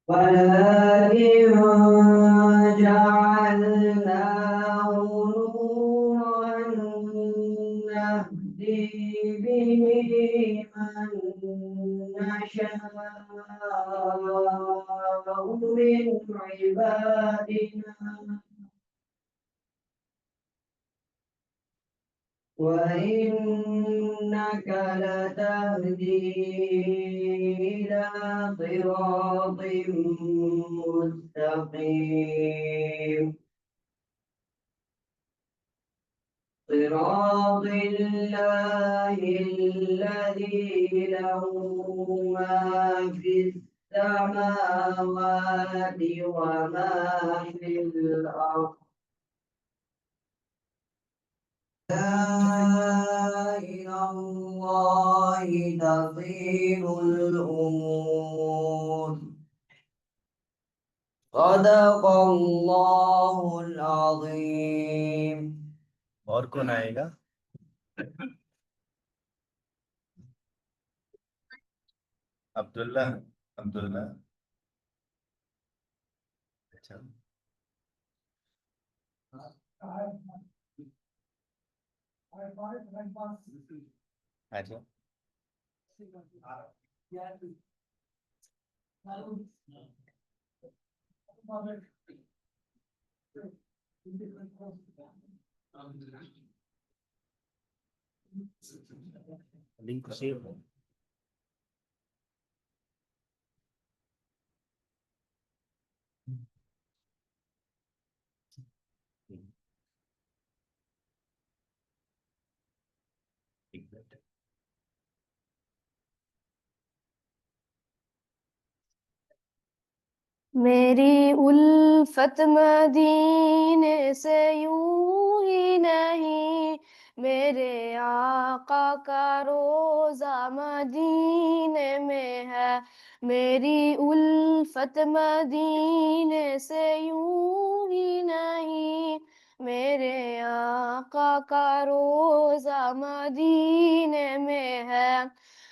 ولكن جعلناه نورا نهدي به من نشاء من عبادنا وإنك لتهدي إلى صراط مستقيم صراط الله الذي له ما في السماوات وما في الأرض إلى الله تطير الأمور صدق الله العظيم. اور کون آئے گا؟ عبداللہ. عبداللہ اچھا اچھا لنک شیئر ہو. ایک منٹ. میری الفت مدینے سے یوں ہی نہیں، میرے آقا کا روزہ مدینے میں ہے. میری الفت مدینے سے یوں ہی نہیں، میرے آقا کا روزہ مدینے میں ہے.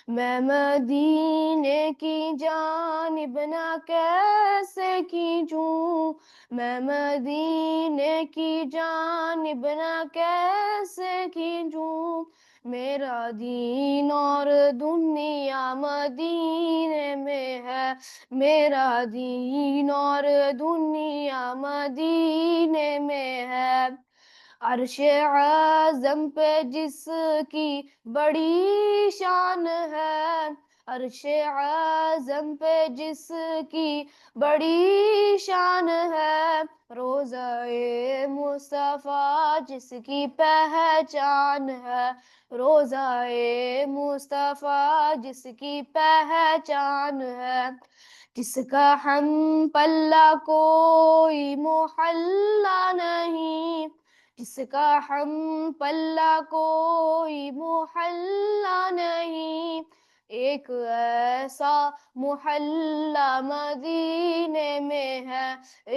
میں مدینے کی جانب نہ کیسے کھینچوں، میں مدینے کی جانب نہ کیسے کھینچوں، میرا دین اور دنیا مدینے میں ہے. میرا دین اور دنیا مدینے میں ہے. عرش اعظم پہ جس کی بڑی شان ہے، عرش اعظم پہ جس کی بڑی شان ہے، روضہ مصطفیٰ جس کی پہچان ہے، روضہ مصطفیٰ جس کی پہچان ہے. جس کا ہم پلہ کوئی محلہ نہیں، جس کا ہم پلہ کوئی محلہ نہیں، ایک ایسا محلہ مدینے میں ہے،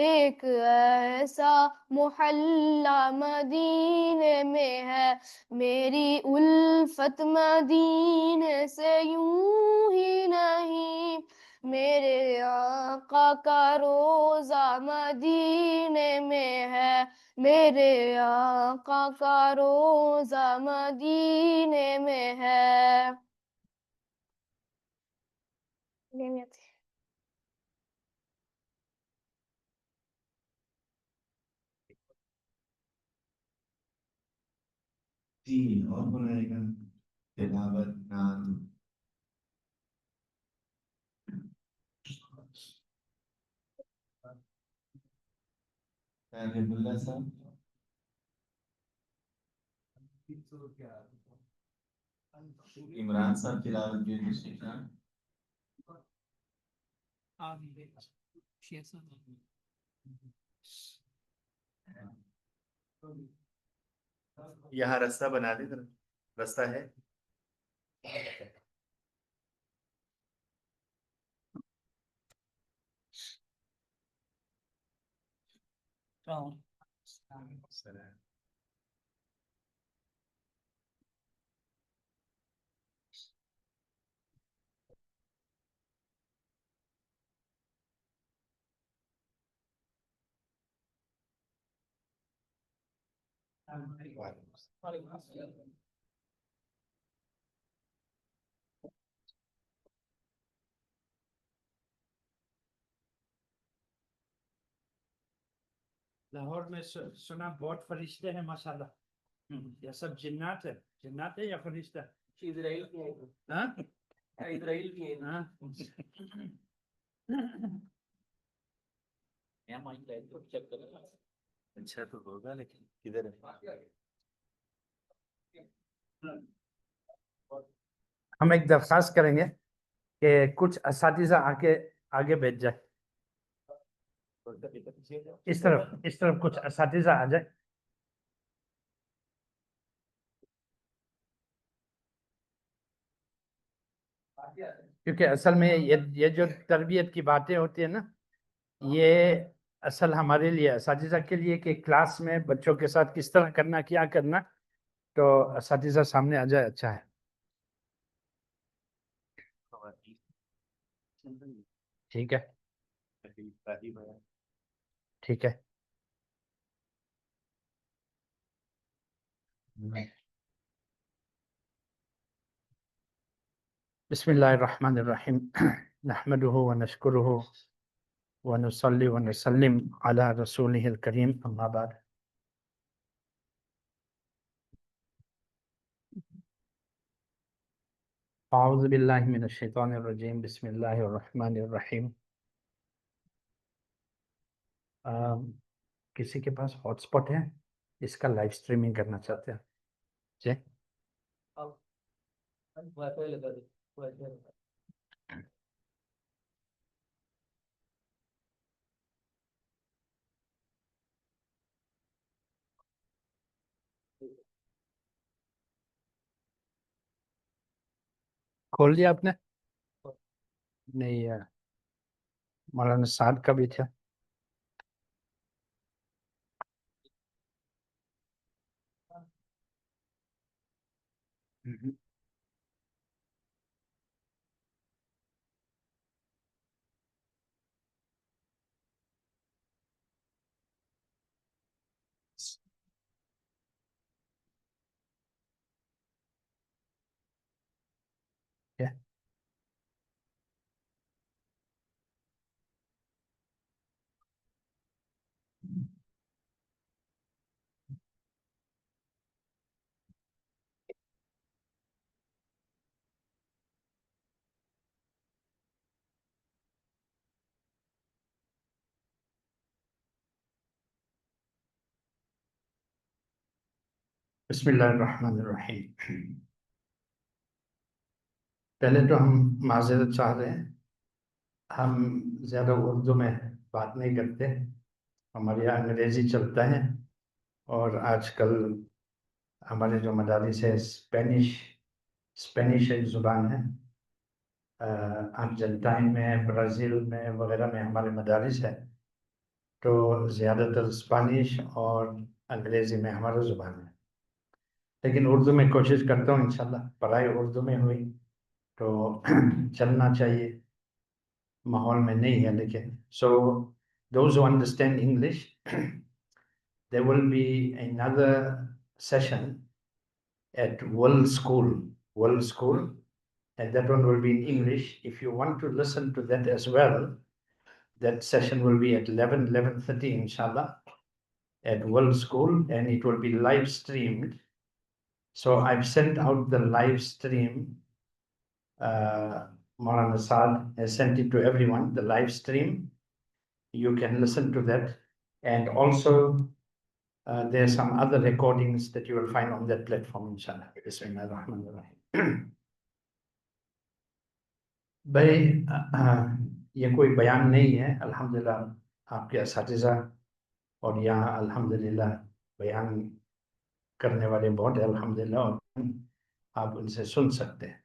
ایک ایسا محلہ مدینے میں ہے. میری الفت مدینے سے یوں ہی نہیں، میرے آقا کا روزہ مدینے میں ہے، میرے آقا کا روزہ مدینے میں ہے. جی اور کون آئے گا؟ تلاوت نام طالب اللہ صاحب. عمران صاحب تلاوت جو یہاں رستہ بنا دے. رستہ ہے. لاہور میں سنا بہت فرشتے ہیں ماشاءاللہ، یہ سب جنات ہے یا فرشتہ؟ اسرائیل کی ہیں، ہاں اسرائیل کی ہیں۔ ہاں اچھا تو ہوگا لیکن کدھر ہے؟ ہم ایک درخواست کریں گے کہ کچھ اساتذہ آگے بیٹھ جائے، اس طرف کچھ اساتذہ آ جائے، کیونکہ اصل میں یہ جو تربیت کی باتیں ہوتی ہیں نا، یہ اصل ہمارے لیے اساتذہ کے لیے کہ کلاس میں بچوں کے ساتھ کس طرح کرنا، کیا کرنا، تو اساتذہ سامنے آ جائے اچھا ہے۔ ٹھیک ہے ٹھیک ہے۔ بسم اللہ الرحمن الرحیم نحمده ونشکره ونصلی ونسلم علی رسولہ الکریم، اما بعد۔ اعوذ باللہ من الشیطان الرجیم، بسم اللہ الرحمن الرحیم۔ کسی کے پاس ہاٹ سپاٹ ہے؟ اس کا لائیو سٹریمنگ کرنا چاہتے ہیں؟ جی وائی فائی لگا دے، وائی فائی لگا دے۔ کھول دیا آپ نے؟ نہیں مولانا سعد کا بھی تھا۔ کیا؟ بسم اللہ الرحمن الرحیم۔ پہلے تو ہم معذرت چاہ رہے ہیں، ہم زیادہ اردو میں بات نہیں کرتے، ہمارے یہاں انگریزی چلتا ہے، اور آج کل ہمارے جو مدارس ہے اسپینش ایک زبان ہے، ارجنٹائن میں، برازیل میں وغیرہ میں ہمارے مدارس ہے، تو زیادہ تر اسپینش اور انگریزی میں ہمارا زبان ہے، لیکن اردو میں کوشش کرتا ہوں انشاءاللہ، پڑھائی اردو میں ہوئی تو چلنا چاہیے، ماحول میں نہیں ہے لیکن so those who understand English there will be another session at World School, and that one will be in English. If you want to listen to that as well, that session will be at 11:30 inshallah at World School, and it will be live streamed. So I've sent out the live stream. Maulana Saad has sent it to everyone, the live stream. You can listen to that. And also, there are some other recordings that you will find on that platform, inshallah. Bismillahirrahmanirrahim. بھائی یہ کوئی بیان نہیں ہے، الحمدللہ آپ کے اساتذہ اور یہاں الحمدللہ بیان کرنے والے بہت ہیں الحمدللہ، اور آپ ان سے سن سکتے ہیں۔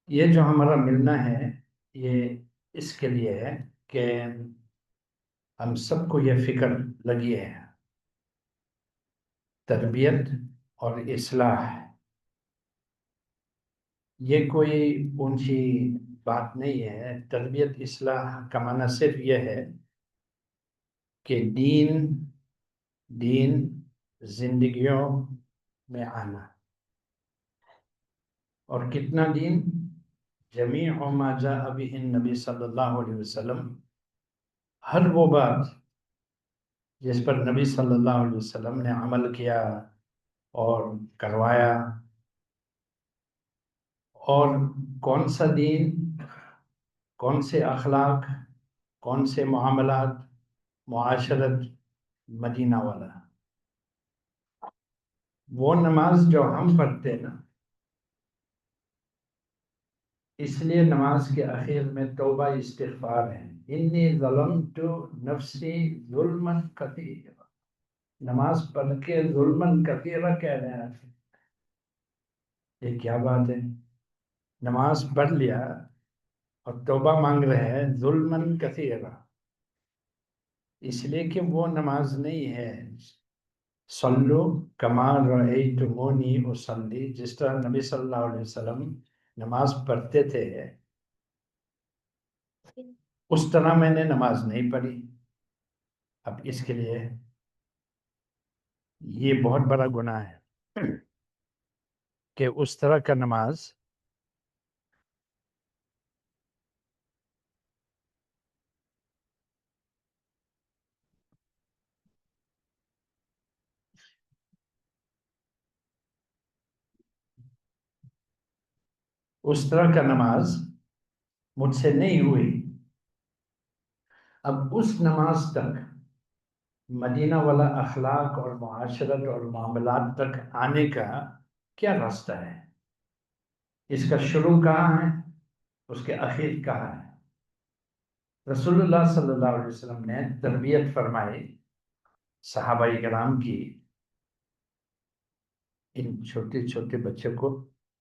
یہ جو ہمارا ملنا ہے یہ اس کے لیے ہے کہ ہم سب کو یہ فکر لگی ہے، تربیت اور اصلاح، یہ کوئی اونچی بات نہیں ہے۔ تربیت اصلاح کا معنی صرف یہ ہے کہ دین زندگیوں میں آنا. اور کتنا دین؟ جمیع ما جاء به النبی صلی اللہ علیہ وسلم، ہر وہ بات جس پر نبی صلی اللہ علیہ وسلم نے عمل کیا اور کروایا. اور کون سا دین، کون سے اخلاق، کون سے معاملات، معاشرت؟ مدینہ والا. وہ نماز جو ہم پڑھتے ہیں نا، اس لیے نماز کے آخر میں توبہ استغفار ہے. انی ظلمت نفسی ظلما کثیرا. نماز پڑھ کے ظلما کثیرا کہہ رہے ہیں. یہ کیا بات ہے؟ نماز پڑھ لیا اور توبہ مانگ رہے ہیں ظلما کثیرا، اس لیے کہ وہ نماز نہیں ہے. صلو کما رأیتمونی اصلی، جس طرح نبی صلی اللہ علیہ وسلم نماز پڑھتے تھے اس طرح میں نے نماز نہیں پڑھی. اب اس کے لیے یہ بہت بڑا گناہ ہے کہ اس طرح کا نماز مجھ سے نہیں ہوئی. اب اس نماز تک، مدینہ والا اخلاق اور معاشرت اور معاملات تک آنے کا کیا راستہ ہے؟ اس کا شروع کہاں ہے؟ اس کے اخیر کہاں ہے؟ رسول اللہ صلی اللہ علیہ وسلم نے تربیت فرمائی صحابہ کرام کی. ان چھوٹے چھوٹے بچوں کو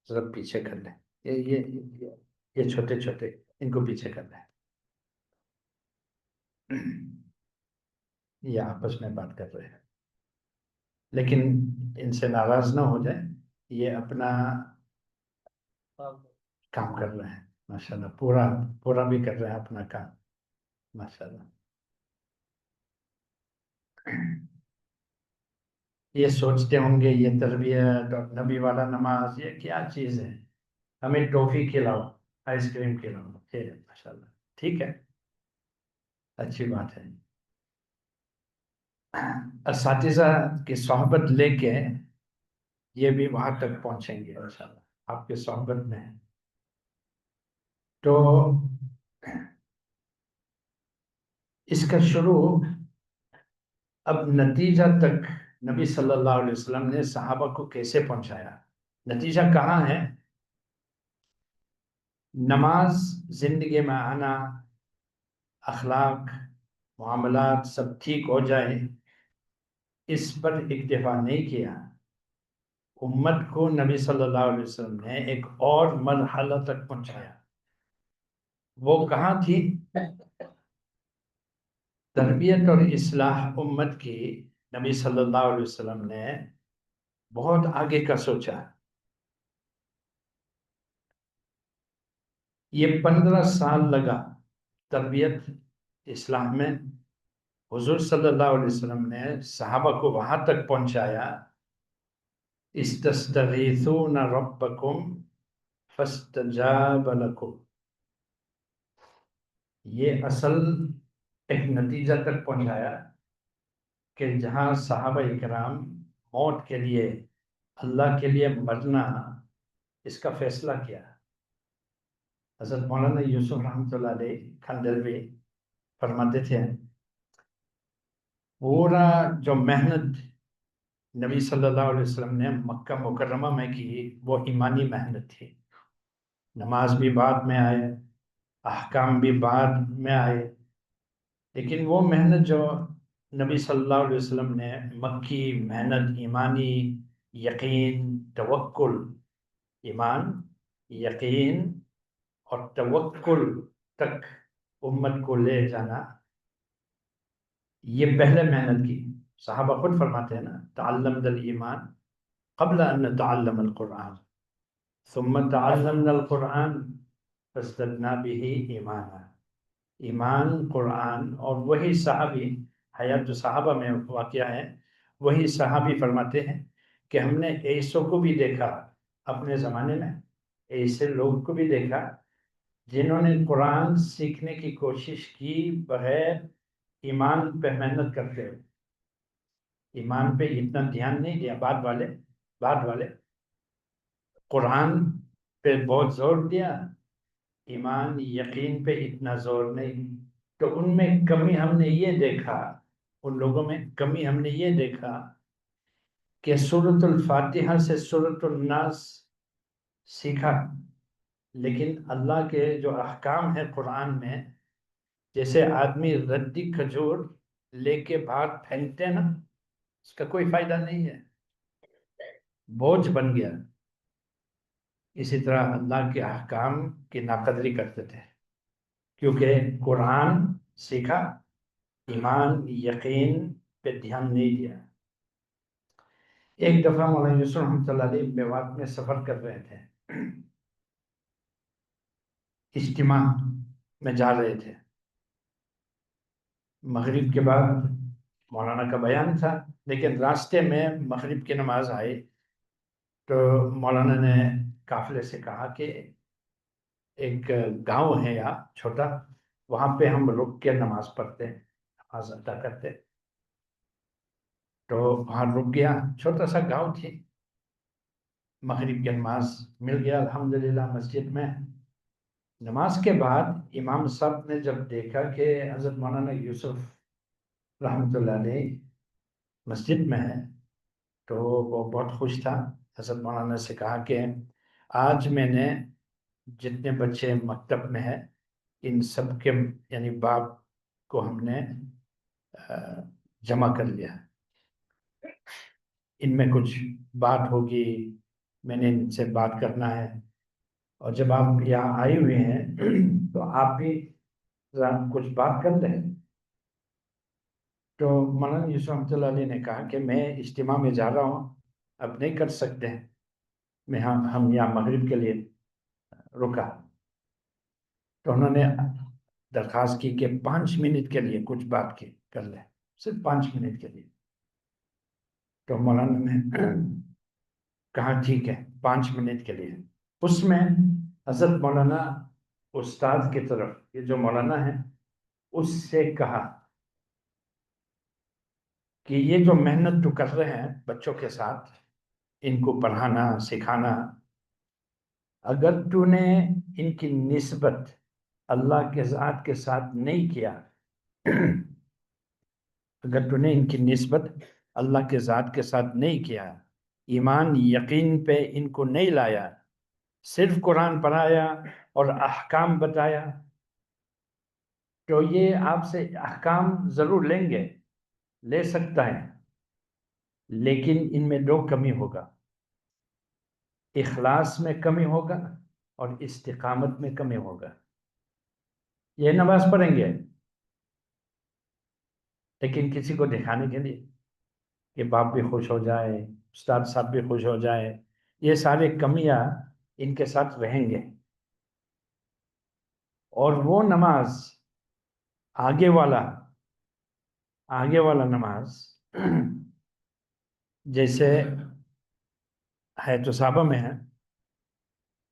ذرا پیچھے کر لیں، یہ چھوٹے چھوٹے، ان کو پیچھے کر لیں. یہ آپس میں بات کر رہے ہیں، لیکن ان سے ناراض نہ ہو جائیں. یہ اپنا کام کر رہے ہیں ماشاءاللہ، پورا بھی کر رہے ہیں اپنا کام ماشاءاللہ. یہ سوچتے ہوں گے یہ تربیت اور نبی والا نماز یہ کیا چیز ہے، ہمیں ٹافی کھلاؤ، آئس کریم کھلاؤ. ماشاءاللہ ٹھیک ہے، اچھی بات ہے. اساتذہ کی صحبت لے کے یہ بھی وہاں تک پہنچیں گے انشاءاللہ، آپ کے صحبت میں. تو اس کا شروع اب نتیجہ تک نبی صلی اللہ علیہ وسلم نے صحابہ کو کیسے پہنچایا؟ نتیجہ کہاں ہے؟ نماز زندگی میں آنا، اخلاق معاملات سب ٹھیک ہو جائے، اس پر اکتفا نہیں کیا. امت کو نبی صلی اللہ علیہ وسلم نے ایک اور مرحلہ تک پہنچایا. وہ کہاں تھی؟ تربیت اور اصلاح امت کی نبی صلی اللہ علیہ وسلم نے بہت آگے کا سوچا. یہ 15 سال لگا تربیت اصلاح میں. حضور صلی اللہ علیہ وسلم نے صحابہ کو وہاں تک پہنچایا استستغیثون ربکم فاستجاب لکم. یہ اصل ایک نتیجہ تک پہنچایا کہ جہاں صحابہ کرام موت کے لیے، اللہ کے لیے مرنا، اس کا فیصلہ کیا. حضرت مولانا یوسف رحمۃ اللہ علیہ کھنڈروی فرماتے تھے پورا جو محنت نبی صلی اللہ علیہ وسلم نے مکہ مکرمہ میں کی وہ ایمانی محنت تھی. نماز بھی بعد میں آئے، احکام بھی بعد میں آئے، لیکن وہ محنت جو نبی صلی اللہ علیہ وسلم نے مکی محنت، ایمانی یقین توکل، ایمان یقین اور توکل تک امت کو لے جانا، یہ پہلے محنت کی. صحابہ خود فرماتے ہیں نا تعلمنا الایمان قبل ان نتعلم القرآن ثم تعلمنا القرآن فازددنا به ایمانا. ایمان، قرآن اور وہی صحابی، حیات صحابہ میں واقعہ ہے، وہی صحابی فرماتے ہیں کہ ہم نے ایسوں کو بھی دیکھا اپنے زمانے میں، ایسے لوگ کو بھی دیکھا جنہوں نے قرآن سیکھنے کی کوشش کی بغیر ایمان پہ محنت کرتے ہوئے، ایمان پہ اتنا دھیان نہیں دیا۔ بعد والے قرآن پہ بہت زور دیا، ایمان یقین پہ اتنا زور نہیں۔ تو ان میں کمی ہم نے یہ دیکھا، ان لوگوں میں کمی ہم نے یہ دیکھا کہ سورۃ الفاتحہ سے سورۃ الناس سیکھا، لیکن اللہ کے جو احکام ہیں قرآن میں، جیسے آدمی ردی کھجور لے کے باہر پھینکتے ہیں نا، اس کا کوئی فائدہ نہیں ہے، بوجھ بن گیا۔ اسی طرح اللہ کے احکام کی ناقدری کرتے تھے، کیونکہ قرآن سیکھا، ایمان یقین پہ دھیان نہیں دیا۔ ایک دفعہ مولانا یوسف رحمۃ اللہ علیہ میوات میں سفر کر رہے تھے، اجتماع میں جا رہے تھے، مغرب کے بعد مولانا کا بیان تھا، لیکن راستے میں مغرب کی نماز آئی تو مولانا نے قافلے سے کہا کہ ایک گاؤں ہے یہاں چھوٹا، وہاں پہ ہم رک کے نماز پڑھتے ہیں، نماز ادا کرتے۔ تو وہاں رک گیا، چھوٹا سا گاؤں تھی، مغرب کی نماز مل گیا الحمدللہ مسجد میں۔ نماز کے بعد امام صاحب نے جب دیکھا کہ حضرت مولانا یوسف رحمۃ اللہ علیہ مسجد میں ہے تو وہ بہت خوش تھا۔ حضرت مولانا سے کہا کہ آج میں نے جتنے بچے مکتب میں ہیں ان سب کے یعنی باپ کو ہم نے جمع کر لیا، ان میں کچھ بات ہوگی، میں نے ان سے بات کرنا ہے، اور جب آپ یہاں آئے ہوئے ہیں تو آپ بھی ذرا کچھ بات کر لیں۔ تو مولانا یوسف رحمۃ اللہ علیہ نے کہا کہ میں اجتماع میں جا رہا ہوں، اب نہیں کر سکتے، ہم یہاں مغرب کے لیے رکا۔ تو انہوں نے درخواست کی کہ 5 منٹ کے لیے کچھ بات کر لیں، صرف 5 منٹ کے لیے۔ تو مولانا نے کہا ٹھیک ہے 5 منٹ کے لیے۔ اس میں حضرت مولانا استاد کی طرف، یہ جو مولانا ہے اس سے کہا کہ یہ جو محنت تو کر رہے ہیں بچوں کے ساتھ، ان کو پڑھانا سکھانا، اگر تو نے ان کی نسبت اللہ کے ذات کے ساتھ نہیں کیا، اگر تو نے ان کی نسبت اللہ کے ذات کے ساتھ نہیں کیا، ایمان یقین پہ ان کو نہیں لایا، صرف قرآن پڑھایا اور احکام بتایا، تو یہ آپ سے احکام ضرور لیں گے، لے سکتا ہے، لیکن ان میں 2 کمی ہوگا، اخلاص میں کمی ہوگا اور استقامت میں کمی ہوگا۔ یہ نماز پڑھیں گے لیکن کسی کو دکھانے کے لیے کہ باپ بھی خوش ہو جائے، استاد صاحب بھی خوش ہو جائے، یہ سارے کمیاں ان کے ساتھ رہیں گے۔ اور وہ نماز آگے والا نماز جیسے ہے تو صحابہ میں ہے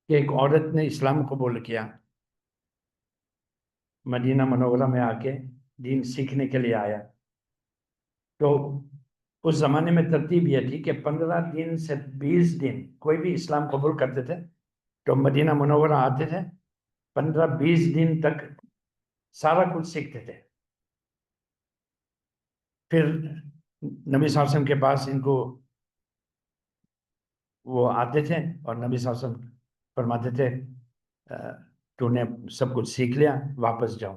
کہ ایک عورت نے اسلام قبول کیا، مدینہ منورہ میں آ کے دین سیکھنے کے لیے آیا، تو اس زمانے میں ترتیب یہ تھی کہ 15 دن سے 20 دن کوئی بھی اسلام قبول کرتے تھے تو مدینہ منورہ آتے تھے، 15-20 دن تک سارا کچھ سیکھتے تھے، پھر نبی صلی اللہ علیہ وسلم کے پاس ان کو وہ آتے تھے اور نبی صلی اللہ علیہ وسلم فرماتے تھے تو نے سب کچھ سیکھ لیا، واپس جاؤ۔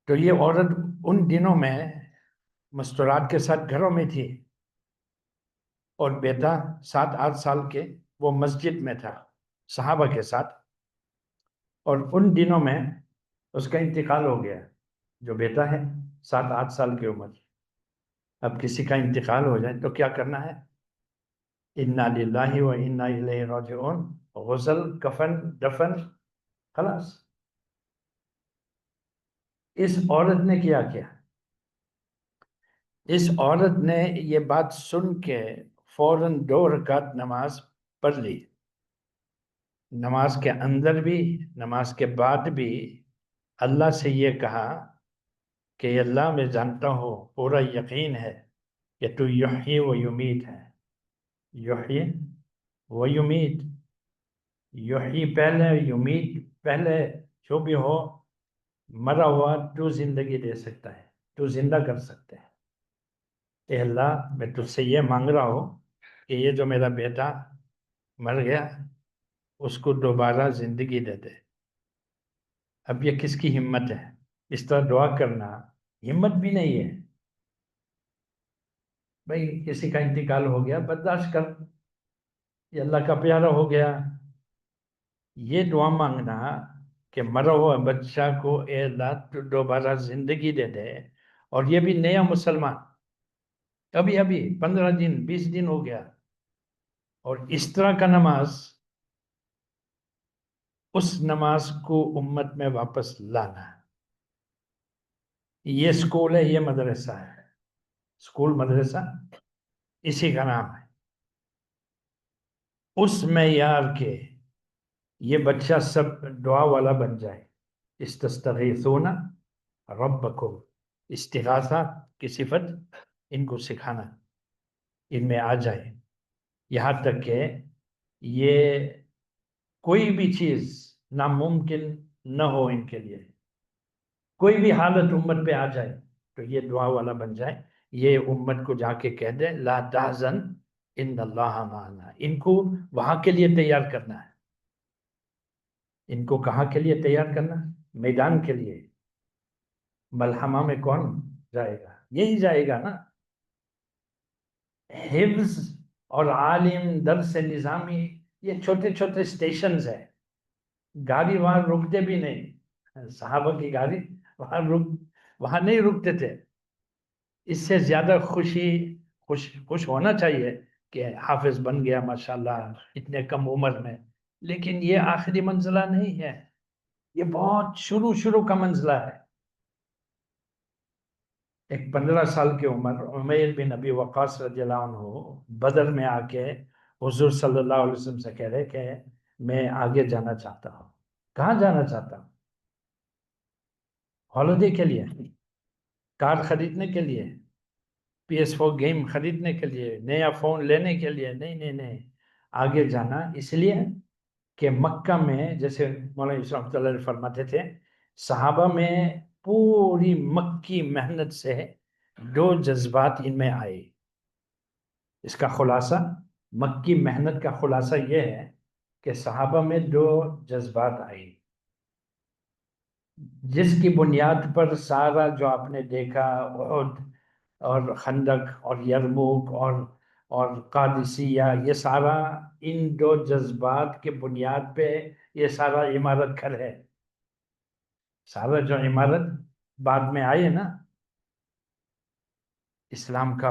تو یہ عورت ان دنوں میں مستورات کے ساتھ گھروں میں تھی، اور بیٹا 7-8 سال کے وہ مسجد میں تھا صحابہ کے ساتھ، اور ان دنوں میں اس کا انتقال ہو گیا۔ جو بیٹا ہے 7-8 سال کی عمر، اب کسی کا انتقال ہو جائے تو کیا کرنا ہے؟ انا للہ و انا الیہ راجعون، غسل، کفن، دفن، خلاص۔ اس عورت نے کیا اس عورت نے یہ بات سن کے فوراً 2 رکعت نماز پڑھ لی، نماز کے اندر بھی نماز کے بعد بھی اللہ سے یہ کہا کہ اللہ میں جانتا ہوں، پورا یقین ہے کہ تو یحیی و یمیت ہے، یحیی و یمیت، یحیی پہلے، یمیت پہلے، جو بھی ہو مرا ہوا تو زندگی دے سکتا ہے، تو زندہ کر سکتے ہے۔ اے اللہ میں تجھ سے یہ مانگ رہا ہوں کہ یہ جو میرا بیٹا مر گیا اس کو دوبارہ زندگی دے دے۔ اب یہ کس کی ہمت ہے؟ اس طرح دعا کرنا ہمت بھی نہیں ہے۔ بھائی کسی کا انتقال ہو گیا، برداشت کر، یہ اللہ کا پیارا ہو گیا۔ یہ دعا مانگنا کہ مرا ہوا بچہ کو اے اللہ تو دوبارہ زندگی دے دے، اور یہ بھی نیا مسلمان، ابھی 15 دن 20 دن ہو گیا، اور اس طرح کا نماز، اس نماز کو امت میں واپس لانا۔ یہ سکول ہے، یہ مدرسہ ہے، سکول مدرسہ اسی کا نام ہے۔ اس معیار کے یہ بچہ سب دعا والا بن جائے۔ استستغیثون ربکم، استغاثہ کی صفت ان کو سکھانا، ان میں آ جائے، یہاں تک کہ یہ کوئی بھی چیز ناممکن نہ ہو ان کے لیے، کوئی بھی حالت امت پہ آ جائے تو یہ دعا والا بن جائے، یہ امت کو جا کے کہہ دے لا تحزن ان اللہ معنا۔ ان کو وہاں کے لیے تیار کرنا ہے، ان کو کہاں کے لیے تیار کرنا؟ میدان کے لیے۔ ملحمہ میں کون جائے گا؟ یہی جائے گا نا۔ حفظ اور عالم، درس نظامی، یہ چھوٹے چھوٹے سٹیشنز ہیں، گاڑی وہاں رکتے بھی نہیں، صحابہ کی گاڑی وہاں نہیں رکتے تھے۔ اس سے زیادہ خوش ہونا چاہیے کہ حافظ بن گیا ماشاءاللہ اتنے کم عمر میں، لیکن یہ آخری منزلہ نہیں ہے، یہ بہت شروع کا منزلہ ہے۔ ایک 15 سال کی عمر عمیر بن ابی وقاص رضی اللہ عنہ بدر میں آ کے حضور صلی اللہ علیہ وسلم سے کہہ رہے کہ میں آگے جانا چاہتا ہوں۔ کہاں جانا چاہتا ہوں؟ ہالیڈے کے لیے، کار خریدنے کے لیے، PS4 گیم خریدنے کے لیے، نیا فون لینے کے لیے نہیں، آگے جانا اس لیے کہ مکہ میں، جیسے مولانا یوسف رحمۃ اللہ علیہ فرماتے تھے، صحابہ میں پوری مکی محنت سے 2 جذبات ان میں آئے۔ اس کا خلاصہ، مکی محنت کا خلاصہ یہ ہے کہ صحابہ میں 2 جذبات آئے، جس کی بنیاد پر سارا جو آپ نے دیکھا احد اور خندق اور یرموک اور قادسیہ، یہ سارا ان 2 جذبات کے بنیاد پہ یہ سارا عمارت کھڑا ہے۔ سارا جو عمارت بعد میں آئی ہے نا، اسلام کا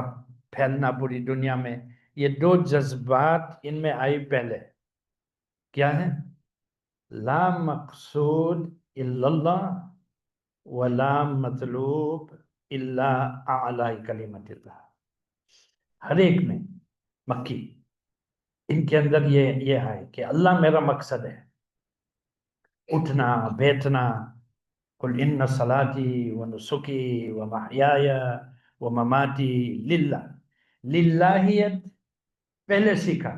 پھیلنا پوری دنیا میں، یہ 2 جذبات ان میں آئی پہلے۔ کیا ہے؟ لا مقصود الا اللہ ولا مطلوب الا اعلی کلمت اللہ۔ ہر ایک میں مکی، ان کے اندر یہ ہے کہ اللہ میرا مقصد ہے، اٹھنا بیٹھنا، قل ان صلاتی و نسکی و محیای و مماتی للہ، للہیت پہلے سیکھا،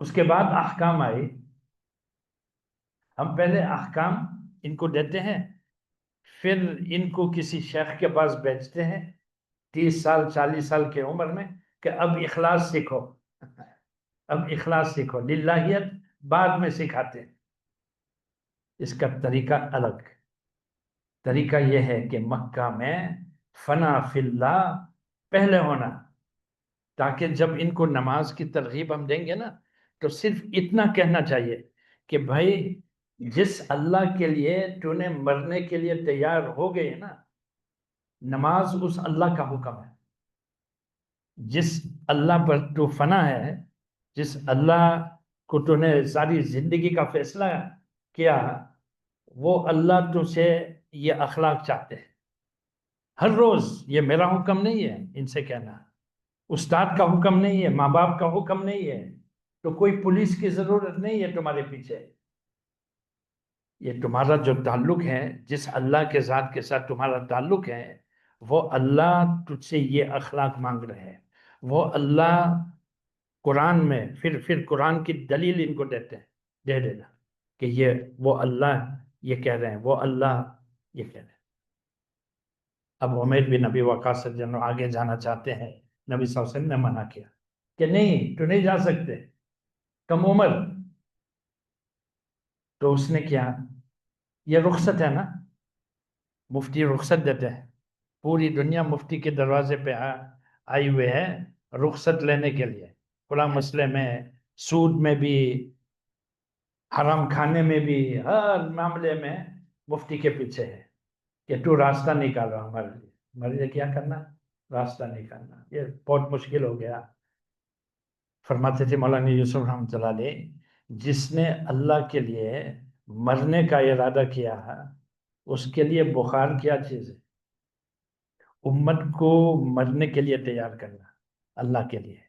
اس کے بعد احکام آئے۔ ہم پہلے احکام ان کو دیتے ہیں، پھر ان کو کسی شیخ کے پاس بیچتے ہیں 30 سال 40 سال کی عمر میں کہ اب اخلاص سیکھو، اب اخلاص سیکھو، للہیت بعد میں سکھاتے ہیں۔ اس کا طریقہ الگ، طریقہ یہ ہے کہ مکہ میں فنا فی اللہ پہلے ہونا، تاکہ جب ان کو نماز کی ترغیب ہم دیں گے نا تو صرف اتنا کہنا چاہیے کہ بھائی جس اللہ کے لیے تو نے مرنے کے لیے تیار ہو گئے نا، نماز اس اللہ کا حکم ہے۔ جس اللہ پر تو فنا ہے، جس اللہ کو تو نے ساری زندگی کا فیصلہ کیا، وہ اللہ تو سے یہ اخلاق چاہتے ہیں۔ ہر روز. یہ میرا حکم نہیں ہے ان سے کہنا, استاد کا حکم نہیں ہے, ماں باپ کا حکم نہیں ہے, تو کوئی پولیس کی ضرورت نہیں ہے تمہارے پیچھے. یہ تمہارا جو تعلق ہے, جس اللہ کے ذات کے ساتھ تمہارا تعلق ہے, وہ اللہ تجھ سے یہ اخلاق مانگ رہے ہیں. وہ اللہ قرآن میں پھر قرآن کی دلیل ان کو دے دینا کہ یہ وہ اللہ یہ کہہ رہے ہیں, وہ اللہ یہ کہہ رہے ہیں. اب عمیر بن ابی وقاص جن آگے جانا چاہتے ہیں, نبی صلی اللہ علیہ وسلم نے منع کیا کہ نہیں, تو نہیں جا سکتے, کم عمر. تو اس نے کیا, یہ رخصت ہے نا, مفتی رخصت دیتے ہیں, پوری دنیا مفتی کے دروازے پہ آئی ہوئے ہے رخصت لینے کے لیے, فلاں مسئلے میں, سود میں بھی, حرام کھانے میں بھی, ہر معاملے میں مفتی کے پیچھے ہے کہ تو راستہ نکالو ہمارے لیے. ہمارے لیے کیا کرنا, راستہ نکالنا. یہ بہت مشکل ہو گیا. فرماتے تھے مولانا یوسف رحمۃ اللہ علیہ, جس نے اللہ کے لیے مرنے کا ارادہ کیا اس کے لیے بخار کیا چیز ہے. امت کو مرنے کے لیے تیار کرنا, اللہ کے لیے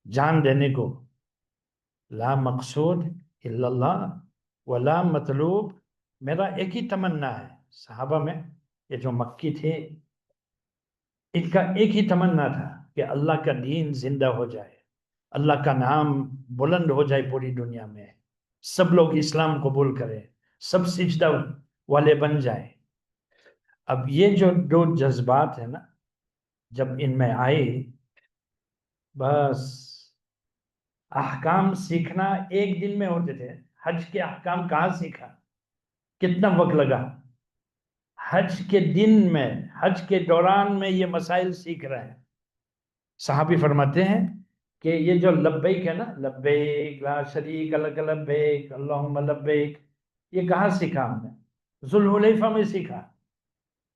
جان دینے کو. لا مقصود الا اللہ ولا مطلوب, میرا ایک ہی تمنا ہے. صحابہ میں یہ جو مکی تھے, ان کا ایک ہی تمنا تھا کہ اللہ کا دین زندہ ہو جائے, اللہ کا نام بلند ہو جائے پوری دنیا میں, سب لوگ اسلام قبول کریں, سب سجدہ والے بن جائیں. اب یہ جو دو جذبات ہیں نا, جب ان میں آئے, بس احکام سیکھنا ایک دن میں ہوتے تھے. حج کے احکام کہاں سیکھا, کتنا وقت لگا. حج کے دن میں, حج کے دوران میں یہ مسائل سیکھ رہے ہیں. صحابی فرماتے ہیں کہ یہ جو لبیک ہے نا, لبیک لا شریک لک لبیک اللہم لبیک, یہ کہاں سیکھا ہم نے, ذوالحلیفہ میں سیکھا.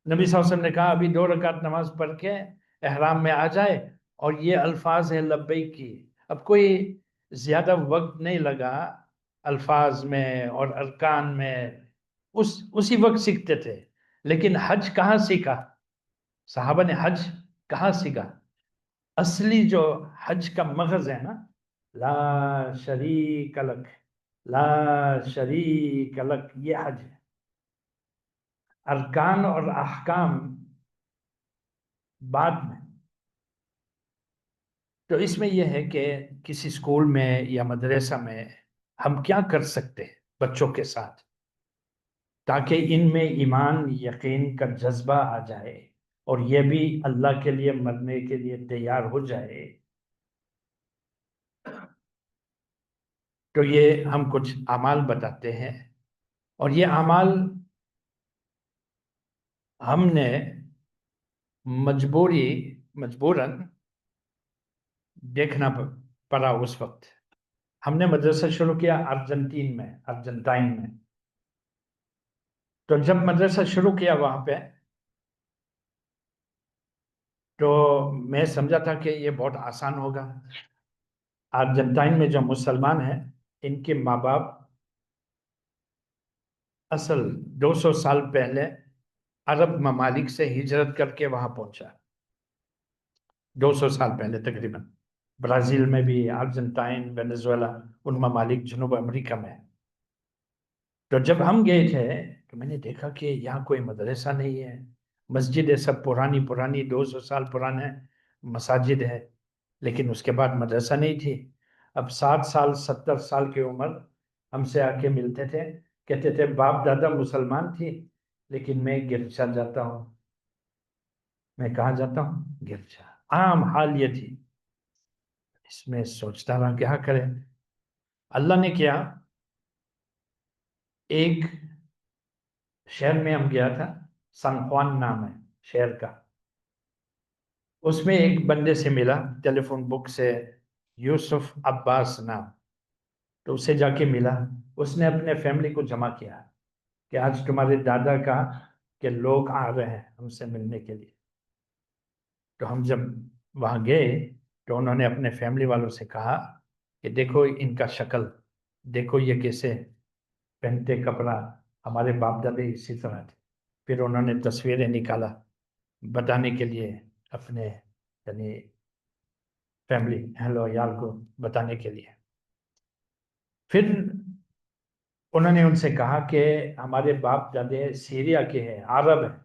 نبی صلی اللہ علیہ وسلم نے کہا ابھی 2 رکعت نماز پڑھ کے احرام میں آ جائے, اور یہ الفاظ ہیں لبیک کی. اب کوئی زیادہ وقت نہیں لگا الفاظ میں اور ارکان میں, اسی وقت سیکھتے تھے. لیکن حج کہاں سیکھا, صحابہ نے حج کہاں سیکھا. اصلی جو حج کا مغز ہے نا, لا شریک لک, لا شریک لک, یہ حج ہے. ارکان اور احکام بعد میں. تو اس میں یہ ہے کہ کسی اسکول میں یا مدرسہ میں ہم کیا کر سکتے ہیں بچوں کے ساتھ, تاکہ ان میں ایمان یقین کا جذبہ آ جائے اور یہ بھی اللہ کے لیے مرنے کے لیے تیار ہو جائے. تو یہ ہم کچھ اعمال بتاتے ہیں, اور یہ اعمال ہم نے مجبوراً دیکھنا پڑا. اس وقت ہم نے مدرسہ شروع کیا ارجنٹائن میں. تو جب مدرسہ شروع کیا وہاں پہ, تو میں سمجھا تھا کہ یہ بہت آسان ہوگا. ارجنٹائن میں جو مسلمان ہیں, ان کے ماں باپ اصل 200 سال پہلے عرب ممالک سے ہجرت کر کے وہاں پہنچا. 200 سال پہلے تقریباً. برازیل میں بھی, ارجنٹائن, وینزویلا, ان ممالک جنوب امریکہ میں. تو جب ہم گئے تھے تو میں نے دیکھا کہ یہاں کوئی مدرسہ نہیں ہے. مسجد سب پرانی 200 سال پرانے مساجد ہے, لیکن اس کے بعد مدرسہ نہیں تھی. اب 60 سال 70 سال کی عمر ہم سے آ کے ملتے تھے, کہتے تھے باپ دادا مسلمان تھی, لیکن میں گرجا جاتا ہوں. میں کہاں جاتا ہوں, گرجا. عام حال یہ تھی. اس میں سوچتا رہا کیا کرے. اللہ نے کیا, ایک شہر میں ہم گیا تھا, سان خوان نام ہے شہر کا. اس میں ایک بندے سے ملا ٹیلی فون بک سے, یوسف عباس نام. تو اسے جا کے ملا. اس نے اپنے فیملی کو جمع کیا کہ آج تمہارے دادا کا کہ لوگ آ رہے ہیں ہم سے ملنے کے لیے. تو ہم جب وہاں گئے تو انہوں نے اپنے فیملی والوں سے کہا کہ دیکھو ان کا شکل, دیکھو یہ کیسے پہنتے کپڑا, ہمارے باپ دادے اسی طرح تھے. پھر انہوں نے تصویریں نکالا, بتانے کے لیے اپنے یعنی فیملی اہل و عیال کو بتانے کے لیے. پھر انہوں نے ان سے کہا کہ ہمارے باپ دادے سیریا کے ہیں، عرب ہیں.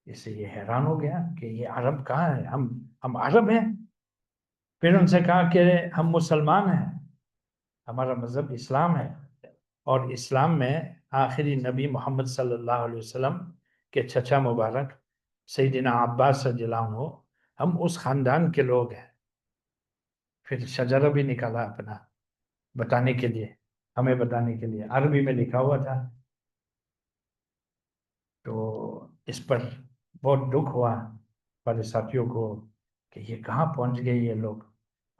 اس سے یہ حیران ہو گیا کہ یہ عرب کہاں ہے، ہم عرب ہیں. پھر ان سے کہا کہ ہم مسلمان ہیں، ہمارا مذہب اسلام ہے، اور اسلام میں آخری نبی محمد صلی اللہ علیہ وسلم کے چچا مبارک سیدنا عباس رضی اللہ عنہ، ہم اس خاندان کے لوگ ہیں. پھر شجرہ بھی نکالا اپنا بتانے کے لیے، ہمیں بتانے کے لیے، عربی میں لکھا ہوا تھا. تو اس پر بہت دکھ ہوا ہمارے ساتھیوں کو کہ یہ کہاں پہنچ گئے یہ لوگ،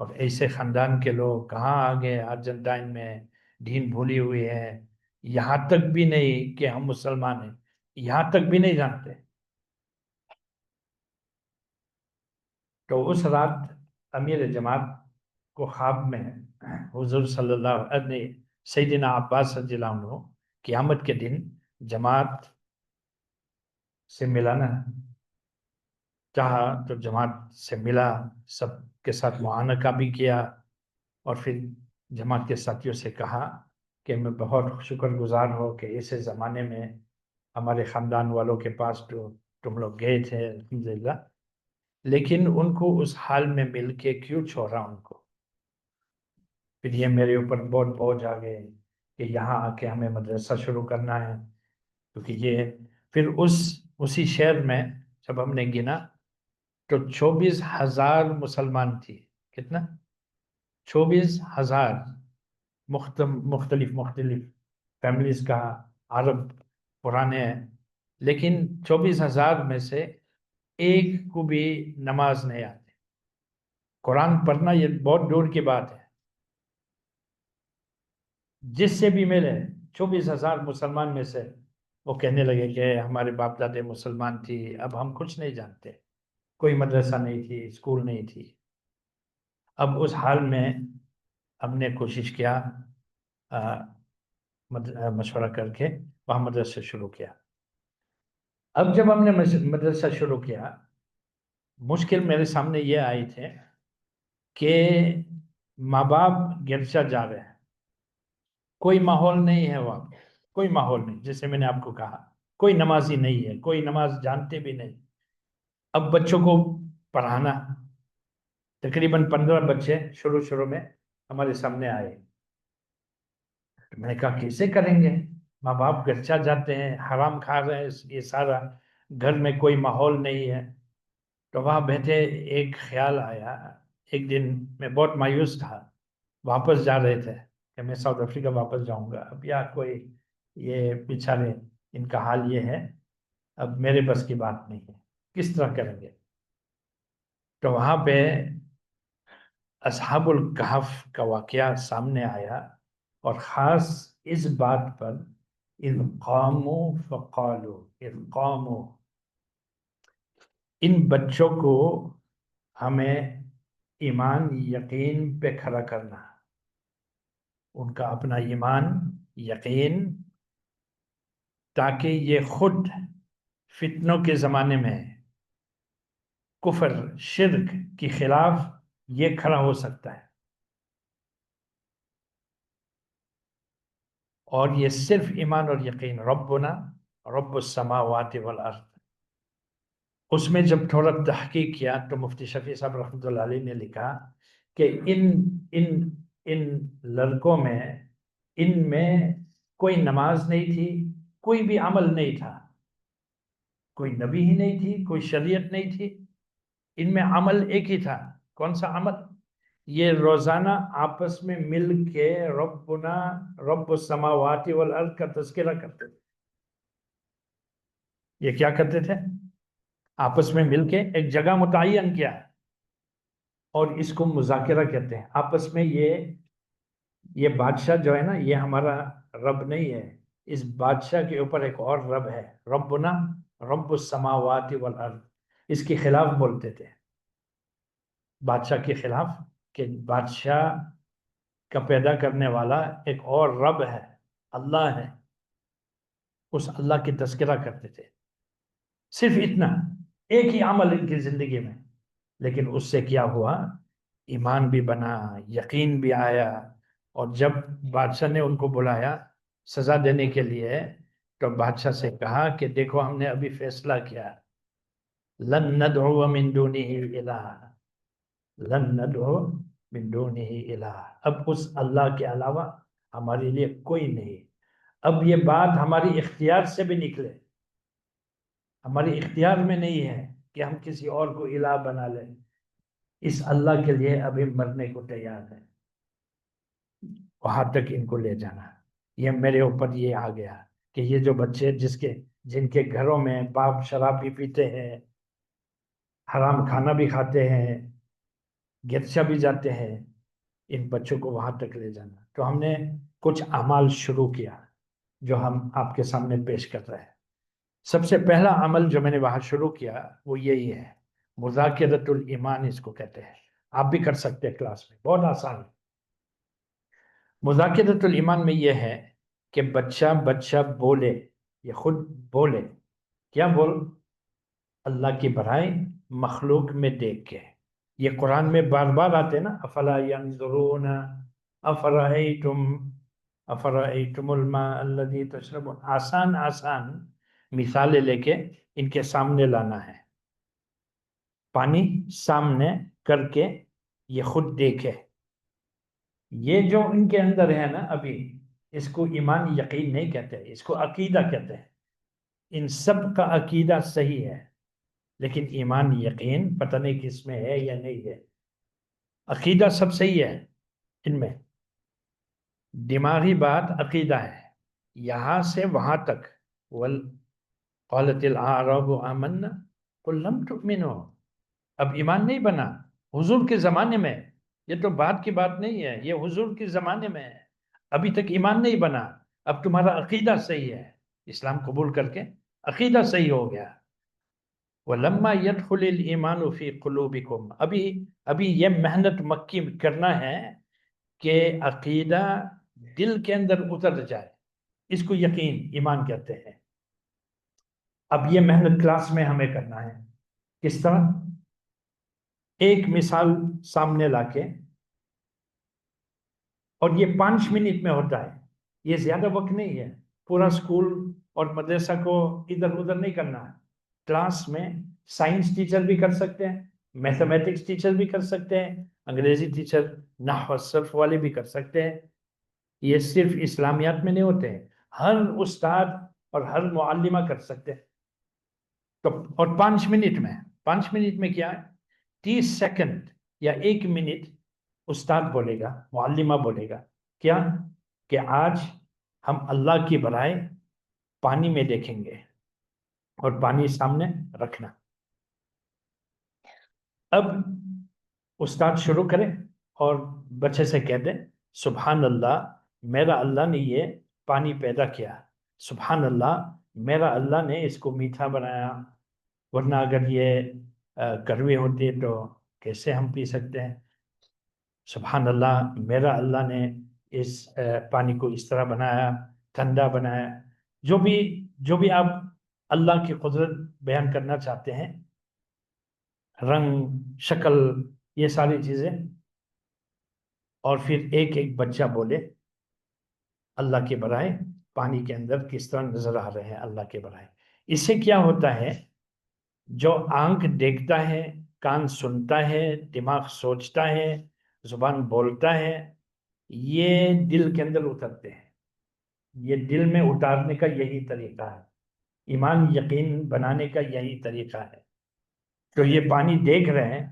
اور ایسے خاندان کے لوگ کہاں آ گئے ارجنٹائن میں، دین بھولی ہوئی ہے، یہاں تک بھی نہیں کہ ہم مسلمان ہیں، یہاں تک بھی نہیں جانتے. تو اس رات امیر جماعت کو خواب میں حضور صلی اللہ علیہ وسلم سیدنا عباس رضی اللہ عنہ قیامت کے دن جماعت سے ملانا چاہا، تو جماعت سے ملا، سب کے ساتھ معانقہ بھی کیا، اور پھر جماعت کے ساتھیوں سے کہا کہ میں بہت شکر گزار ہوں کہ ایسے زمانے میں ہمارے خاندان والوں کے پاس تو تم لوگ گئے تھے الحمدللہ، لیکن ان کو اس حال میں مل کے کیوں چھوڑا ان کو. پھر یہ میرے اوپر بہت بوجھ آ گئے کہ یہاں آ کے ہمیں مدرسہ شروع کرنا ہے، کیونکہ یہ پھر اسی شہر میں جب ہم نے گنا تو 24,000 مسلمان تھی. کتنا؟ 24,000 مختلف فیملیز کا، عرب پرانے ہیں، لیکن 24,000 میں سے ایک کو بھی نماز نہیں آتی. قرآن پڑھنا یہ بہت دور کی بات ہے. جس سے بھی ملے 24,000 مسلمان میں سے وہ کہنے لگے کہ ہمارے باپ دادے مسلمان تھی، اب ہم کچھ نہیں جانتے، کوئی مدرسہ نہیں تھی، اسکول نہیں تھی. اب اس حال میں ہم نے کوشش کیا، مشورہ کر کے وہاں مدرسہ شروع کیا. اب جب ہم نے مدرسہ شروع کیا، مشکل میرے سامنے یہ آئی تھے کہ ماں باپ گرجا جا رہے ہیں، کوئی ماحول نہیں ہے وہاں، کوئی ماحول نہیں. جیسے میں نے آپ کو کہا کوئی نمازی نہیں ہے، کوئی نماز جانتے بھی نہیں. اب بچوں کو پڑھانا، تقریباً 15 بچے شروع میں ہمارے سامنے آئے. میں نے کہا کیسے کریں گے، ماں باپ گرچہ جاتے ہیں، حرام کھا رہے ہیں، یہ سارا گھر میں کوئی ماحول نہیں ہے. تو وہاں بیٹھے ایک خیال آیا. ایک دن میں بہت مایوس تھا، واپس جا رہے تھے کہ میں ساؤتھ افریقہ واپس جاؤں گا، اب یا کوئی یہ بیچارے ان کا حال یہ ہے، اب میرے بس کی بات نہیں ہے، کس طرح کریں گے. تو وہاں پہ اصحاب الکہف کا واقعہ سامنے آیا، اور خاص اس بات پر اذ قاموا فقالوا، اذ قاموا، ان بچوں کو ہمیں ایمان یقین پہ کھڑا کرنا، ان کا اپنا ایمان یقین، تاکہ یہ خود فتنوں کے زمانے میں کفر شرک کے خلاف یہ کھڑا ہو سکتا ہے. اور یہ صرف ایمان اور یقین، ربنا رب السماوات والارض. اس میں جب تھوڑا تحقیق کیا تو مفتی شفیع صاحب رحمۃ اللہ علیہ نے لکھا کہ ان لڑکوں میں، ان میں کوئی نماز نہیں تھی، کوئی بھی عمل نہیں تھا، کوئی نبی ہی نہیں تھی، کوئی شریعت نہیں تھی. ان میں عمل ایک ہی تھا. کون سا عمل؟ یہ روزانہ آپس میں مل کے ربنا رب السماوات والارض کا تذکرہ کرتے تھے. یہ کیا کرتے تھے؟ آپس میں مل کے ایک جگہ متعین کیا، اور اس کو مذاکرہ کہتے ہیں. آپس میں یہ بادشاہ جو ہے نا، یہ ہمارا رب نہیں ہے، اس بادشاہ کے اوپر ایک اور رب ہے، ربنا رب السماوات والارض. اس کے خلاف بولتے تھے، بادشاہ کے خلاف، کہ بادشاہ کا پیدا کرنے والا ایک اور رب ہے، اللہ ہے. اس اللہ کی تذکرہ کرتے تھے. صرف اتنا ایک ہی عمل ان کی زندگی میں، لیکن اس سے کیا ہوا، ایمان بھی بنا، یقین بھی آیا. اور جب بادشاہ نے ان کو بلایا سزا دینے کے لیے تو بادشاہ سے کہا کہ دیکھو ہم نے ابھی فیصلہ کیا، لن ندعو من دونہ الہ، لن ندعو من دونہ الہ، اب اس اللہ کے علاوہ ہمارے لیے کوئی نہیں. اب یہ بات ہماری اختیار سے بھی نکلے، ہماری اختیار میں نہیں ہے کہ ہم کسی اور کو الہ بنا لیں، اس اللہ کے لیے ابھی مرنے کو تیار ہے. وہاں تک ان کو لے جانا. یہ میرے اوپر یہ آ گیا کہ یہ جو بچے جن کے گھروں میں باپ شراب بھی پیتے ہیں، حرام کھانا بھی کھاتے ہیں، گرجا بھی جاتے ہیں، ان بچوں کو وہاں تک لے جانا. تو ہم نے کچھ اعمال شروع کیا جو ہم آپ کے سامنے پیش کر رہے ہیں. سب سے پہلا عمل جو میں نے وہاں شروع کیا وہ یہی ہے، مذاکرۃ الایمان اس کو کہتے ہیں. آپ بھی کر سکتے ہیں کلاس میں، بہت آسان ہے. مذاکرۃ الایمان میں یہ ہے کہ بچہ بولے، یہ خود بولے. کیا بول؟ اللہ کی بڑائی مخلوق میں دیکھ کے. یہ قرآن میں بار بار آتے نا، افلا ینظرون افرأیتم الماء الذی تشربون. آسان مثالیں لے کے ان کے سامنے لانا ہے. پانی سامنے کر کے یہ خود دیکھے. یہ جو ان کے اندر ہے نا ابھی، اس کو ایمان یقین نہیں کہتے، اس کو عقیدہ کہتے ہیں. ان سب کا عقیدہ صحیح ہے، لیکن ایمان یقین پتہ نہیں کس میں ہے یا نہیں ہے. عقیدہ سب صحیح ہے ان میں، دماغی بات عقیدہ ہے. یہاں سے وہاں تک قالت الاعراب آمنا قل لم تؤمنوا، اب ایمان نہیں بنا. حضور کے زمانے میں، یہ تو بات کی بات نہیں ہے، یہ حضور کے زمانے میں ہے، ابھی تک ایمان نہیں بنا. اب تمہارا عقیدہ صحیح ہے، اسلام قبول کر کے عقیدہ صحیح ہو گیا. وَلَمَّا يَدْخُلِ الْإِيمَانُ فِي قُلُوبِكُمْ، ابھی یہ محنت مکی کرنا ہے کہ عقیدہ دل کے اندر اتر جائے. اس کو یقین ایمان کہتے ہیں. اب یہ محنت کلاس میں ہمیں کرنا ہے. کس طرح؟ ایک مثال سامنے لا کے، اور یہ 5 منٹ میں ہوتا ہے، یہ زیادہ وقت نہیں ہے. پورا سکول اور مدرسہ کو ادھر ادھر نہیں کرنا ہے. کلاس میں سائنس ٹیچر بھی کر سکتے ہیں، میتھمیٹکس ٹیچر بھی کر سکتے ہیں، انگریزی ٹیچر، نحو صرف والے بھی کر سکتے ہیں. یہ صرف اسلامیات میں نہیں ہوتے ہیں، ہر استاد اور ہر معلمہ کر سکتے ہیں. تو اور 5 منٹ میں کیا ہے، 30 سیکنڈ یا 1 منٹ استاد بولے گا، معلمہ بولے گا کیا کہ آج ہم اللہ کی بڑائی پانی میں دیکھیں گے، اور پانی سامنے رکھنا. اب استاد شروع کرے اور بچے سے کہہ دے سبحان اللہ، میرا اللہ نے یہ پانی پیدا کیا، سبحان اللہ میرا اللہ نے اس کو میٹھا بنایا، ورنہ اگر یہ کڑوی ہوتی تو کیسے ہم پی سکتے ہیں. سبحان اللہ میرا اللہ نے اس پانی کو اس طرح بنایا، ٹھنڈا بنایا. جو بھی آپ اللہ کی قدرت بیان کرنا چاہتے ہیں، رنگ، شکل، یہ ساری چیزیں. اور پھر ایک بچہ بولے اللہ کے بڑائی پانی کے اندر کس طرح نظر آ رہے ہیں اللہ کے بڑائی. اس سے کیا ہوتا ہے، جو آنکھ دیکھتا ہے، کان سنتا ہے، دماغ سوچتا ہے، زبان بولتا ہے، یہ دل کے اندر اترتے ہیں. یہ دل میں اتارنے کا یہی طریقہ ہے، ایمان یقین بنانے کا یہی طریقہ ہے. تو یہ پانی دیکھ رہے ہیں،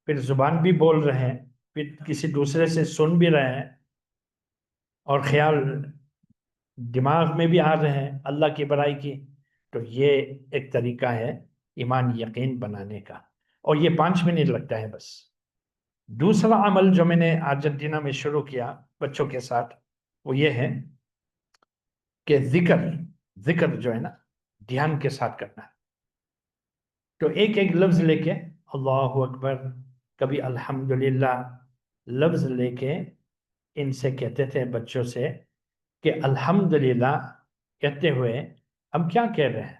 پھر زبان بھی بول رہے ہیں، پھر کسی دوسرے سے سن بھی رہے ہیں، اور خیال دماغ میں بھی آ رہے ہیں اللہ کی بڑائی کی. تو یہ ایک طریقہ ہے ایمان یقین بنانے کا، اور یہ 5 منٹ لگتا ہے بس. دوسرا عمل جو میں نے ارجنٹینا میں شروع کیا بچوں کے ساتھ، وہ یہ ہے کہ ذکر جو ہے نا، دھیان کے ساتھ کرنا. تو ایک لفظ لے کے اللہ اکبر، کبھی الحمدللہ لفظ لے کے ان سے کہتے تھے بچوں سے کہ الحمدللہ کہتے ہوئے ہم کیا کہہ رہے ہیں،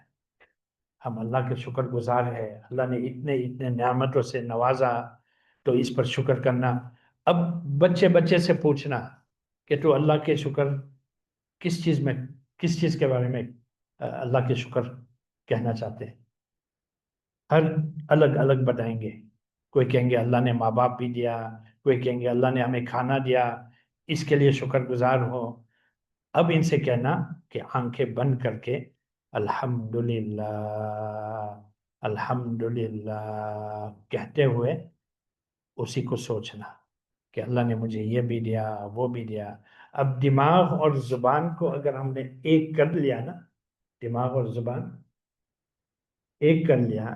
ہم اللہ کے شکر گزار ہیں، اللہ نے اتنے اتنے نعمتوں سے نوازا، تو اس پر شکر کرنا۔ اب بچے بچے سے پوچھنا کہ تو اللہ کے شکر کس چیز کے بارے میں اللہ کے شکر کہنا چاہتے ہیں؟ ہر الگ الگ بتائیں گے۔ کوئی کہیں گے اللہ نے ماں باپ بھی دیا، کوئی کہیں گے اللہ نے ہمیں کھانا دیا، اس کے لیے شکر گزار ہو۔ اب ان سے کہنا کہ آنکھیں بند کر کے الحمدللہ الحمدللہ کہتے ہوئے اسی کو سوچنا کہ اللہ نے مجھے یہ بھی دیا وہ بھی دیا۔ اب دماغ اور زبان کو اگر ہم نے ایک کر لیا نا، دماغ اور زبان ایک کر لیا،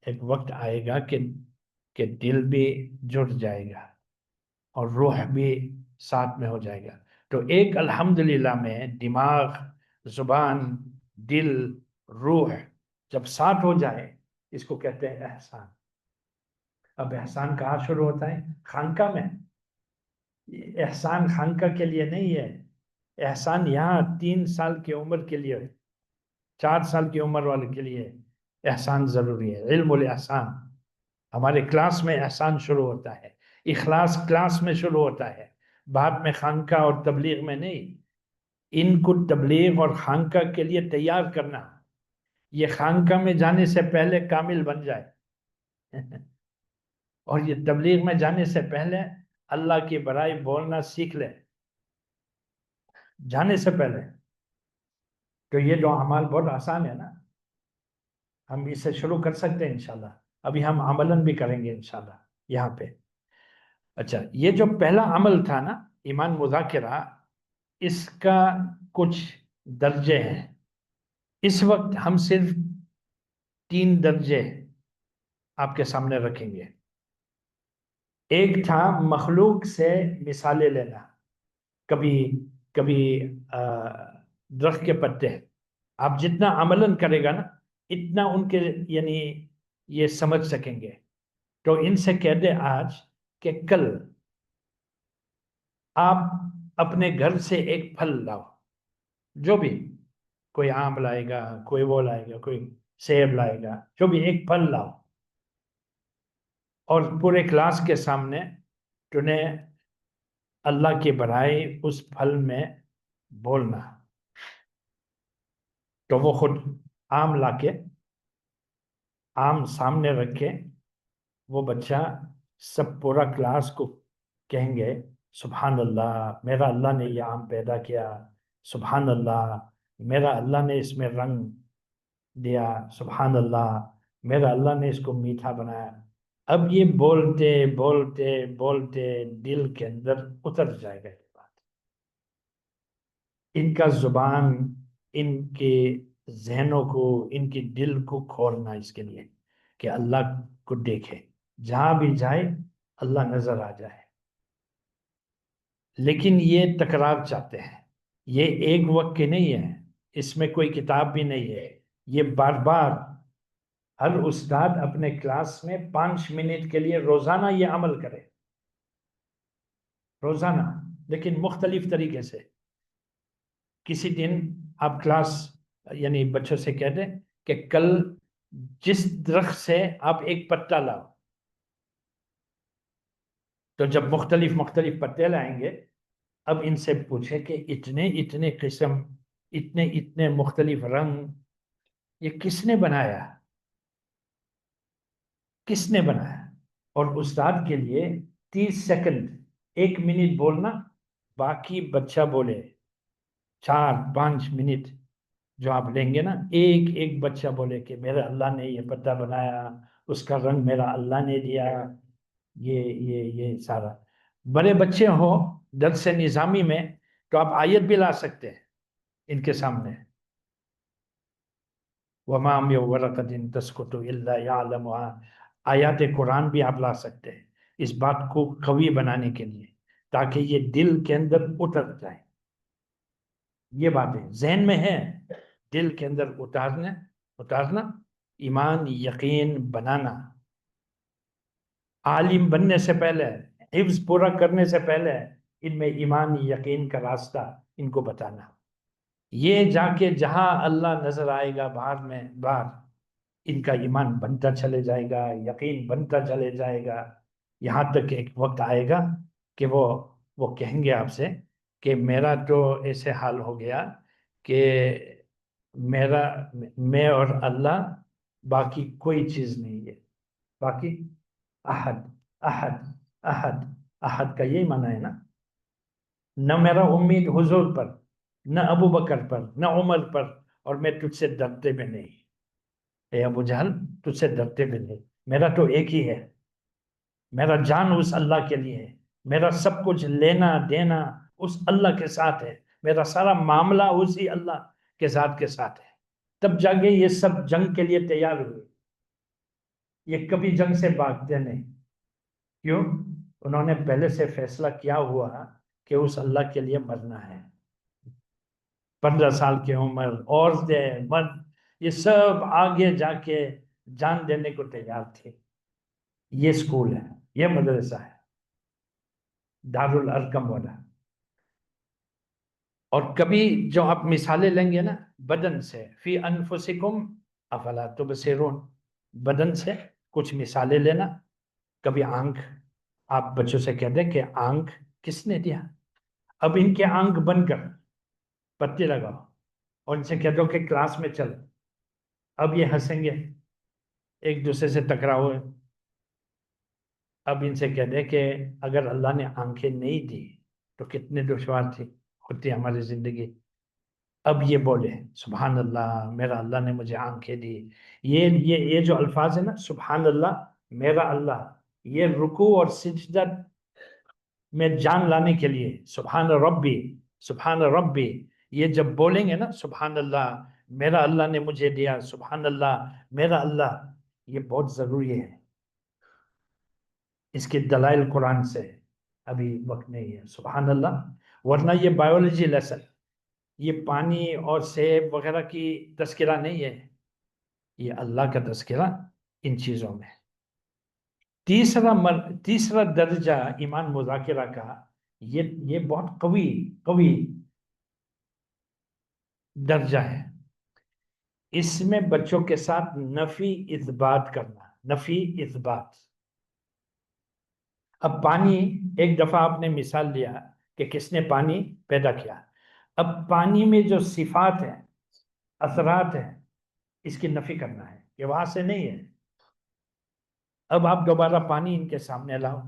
ایک وقت آئے گا کہ دل بھی جڑ جائے گا اور روح بھی ساتھ میں ہو جائے گا۔ تو ایک الحمدللہ میں دماغ، زبان، دل، روح جب ساتھ ہو جائے، اس کو کہتے ہیں احسان۔ اب احسان کہاں شروع ہوتا ہے؟ خانقاہ میں۔ احسان خانقاہ کے لیے نہیں ہے، احسان یہاں 3 سال کی عمر کے لیے، 4 سال کی عمر والے کے لیے احسان ضروری ہے۔ علم الاحسان ہمارے کلاس میں احسان شروع ہوتا ہے، اخلاص کلاس میں شروع ہوتا ہے، بعد میں خانقاہ اور تبلیغ میں نہیں۔ ان کو تبلیغ اور خانقاہ کے لیے تیار کرنا، یہ خانقاہ میں جانے سے پہلے کامل بن جائے اور یہ تبلیغ میں جانے سے پہلے اللہ کی برائی بولنا سیکھ لے، جانے سے پہلے۔ تو یہ 2 اعمال بہت آسان ہے نا، ہم اس سے شروع کر سکتے ہیں انشاءاللہ۔ ابھی ہم عملاً بھی کریں گے انشاءاللہ یہاں پہ۔ اچھا، یہ جو پہلا عمل تھا نا، ایمان مذاکرہ، اس کا کچھ درجے ہیں۔ اس وقت ہم صرف 3 درجے آپ کے سامنے رکھیں گے۔ ایک تھا مخلوق سے مثالیں لینا، کبھی درخت کے پتے، آپ جتنا عملاً کرے گا نا اتنا ان کے یعنی یہ سمجھ سکیں گے۔ تو ان سے کہہ دے آج کہ کل آپ اپنے گھر سے ایک پھل لاؤ، جو بھی، کوئی آم لائے گا، کوئی وہ لائے گا، کوئی سیب لائے گا، جو بھی ایک پھل لاؤ، اور پورے کلاس کے سامنے تمہیں اللہ کی برائی اس پھل میں بولنا۔ تو وہ خود آم لا کے آم سامنے رکھے، وہ بچہ سب پورا کلاس کو کہیں گے سبحان اللہ، میرا اللہ نے یہ آم پیدا کیا، سبحان اللہ میرا اللہ نے اس میں رنگ دیا، سبحان اللہ میرا اللہ نے اس کو میٹھا بنایا۔ اب یہ بولتے بولتے بولتے دل کے اندر اتر جائے گا یہ بات۔ ان کا زبان، ان کے ذہنوں کو، ان کے دل کو کھولنا اس کے لیے کہ اللہ کو دیکھے، جہاں بھی جائے اللہ نظر آ جائے۔ لیکن یہ تکرار چاہتے ہیں، یہ ایک وقت کے نہیں ہے، اس میں کوئی کتاب بھی نہیں ہے، یہ بار بار ہر استاد اپنے کلاس میں 5 منٹ کے لیے روزانہ یہ عمل کرے، روزانہ، لیکن مختلف طریقے سے۔ کسی دن آپ کلاس یعنی بچوں سے کہہ دیں کہ کل جس درخت سے آپ ایک پتا لاؤ، تو جب مختلف پتے لائیں گے، اب ان سے پوچھے کہ اتنے قسم، اتنے مختلف رنگ، یہ کس نے بنایا؟ کس نے بنایا؟ اور استاد کے لیے 30 سیکنڈ، 1 منٹ بولنا، باقی بچہ بولے 4-5 منٹ جو آپ لیں گے نا، ایک بچہ بولے کہ میرا اللہ نے یہ پتا بنایا، اس کا رنگ میرا اللہ نے دیا، یہ سارا۔ بڑے بچے ہوں درس نظامی میں تو آپ آیت بھی لا سکتے ہیں ان کے سامنے، وَمَا مِن وَرَقَةٍ تَسْقُطُ إِلَّا يَعْلَمُهَا، آیات قرآن بھی آپ لا سکتے ہیں اس بات کو قوی بنانے کے لیے، تاکہ یہ دل کے اندر اتر جائے۔ یہ باتیں ذہن میں ہیں، دل کے اندر اتارنا، ایمان یقین بنانا، عالم بننے سے پہلے، حفظ پورا کرنے سے پہلے ان میں ایمان یقین کا راستہ ان کو بتانا۔ یہ جا کے جہاں اللہ نظر آئے گا باہر، ان کا ایمان بنتا چلے جائے گا، یقین بنتا چلے جائے گا، یہاں تک کہ ایک وقت آئے گا کہ وہ کہیں گے آپ سے کہ میرا تو ایسے حال ہو گیا کہ میں اور اللہ باقی کوئی چیز نہیں ہے، باقی احد احد احد احد کا یہی معنی ہے نا، نہ میرا امید حضور پر، نہ ابو بکر پر، نہ عمر پر، اور میں تجھ سے ڈرتے بھی نہیں، اے ابو جہل تجھ سے ڈرتے بھی نہیں، میرا تو ایک ہی ہے، میرا جان اس اللہ کے لیے ہے، میرا سب کچھ لینا دینا اس اللہ کے ساتھ ہے، میرا سارا معاملہ اسی اللہ کے ذات کے ساتھ ہے۔ تب جاگے یہ سب جنگ کے لیے تیار ہوئے، یہ کبھی جنگ سے بھاگتے نہیں، کیوں؟ انہوں نے پہلے سے فیصلہ کیا ہوا کہ اس اللہ کے لیے مرنا ہے۔ 15 سال کی عمر، عورتیں، مرد، یہ سب آگے جا کے جان دینے کو تیار تھے۔ یہ سکول ہے، یہ مدرسہ ہے، دارالارقم والا۔ اور کبھی جو آپ مثالیں لیں گے نا بدن سے، فی انفسکم افلا تبصرون، بدن سے کچھ مثالیں لینا۔ کبھی آنکھ، آپ بچوں سے کہہ دیں کہ آنکھ کس نے دیا؟ اب ان کے آنکھ بن کر پتے لگاؤ اور ان سے کہہ دو کہ کلاس میں چل، اب یہ ہنسیں گے، ایک دوسرے سے ٹکراؤ۔ اب ان سے کہہ دیں کہ اگر اللہ نے آنکھیں نہیں دی تو کتنے دشوار ہوتی ہماری زندگی۔ اب یہ بولے سبحان اللہ، میرا اللہ نے مجھے آنکھیں دی۔ یہ جو الفاظ ہیں نا، سبحان اللہ، میرا اللہ، یہ رکوع اور سجدہ میں جان لانے کے لیے، سبحان ربی سبحان ربی، یہ جب بولیں گے نا سبحان اللہ میرا اللہ نے مجھے دیا، سبحان اللہ میرا اللہ، یہ بہت ضروری ہے۔ اس کے دلائل قرآن سے، ابھی وقت نہیں ہے، سبحان اللہ، ورنہ یہ بایولوجی لیسن، یہ پانی اور سیب وغیرہ کی تذکرہ نہیں ہے، یہ اللہ کا تذکرہ ان چیزوں میں۔ تیسرا درجہ ایمان مذاکرہ کا، یہ بہت قوی درجہ ہے۔ اس میں بچوں کے ساتھ نفی اثبات کرنا، نفی اثبات۔ اب پانی، ایک دفعہ آپ نے مثال لیا کہ کس نے پانی پیدا کیا، اب پانی میں جو صفات ہیں، اثرات ہیں، اس کی نفی کرنا ہے کہ وہاں سے نہیں ہے۔ اب آپ دوبارہ پانی ان کے سامنے لاؤ،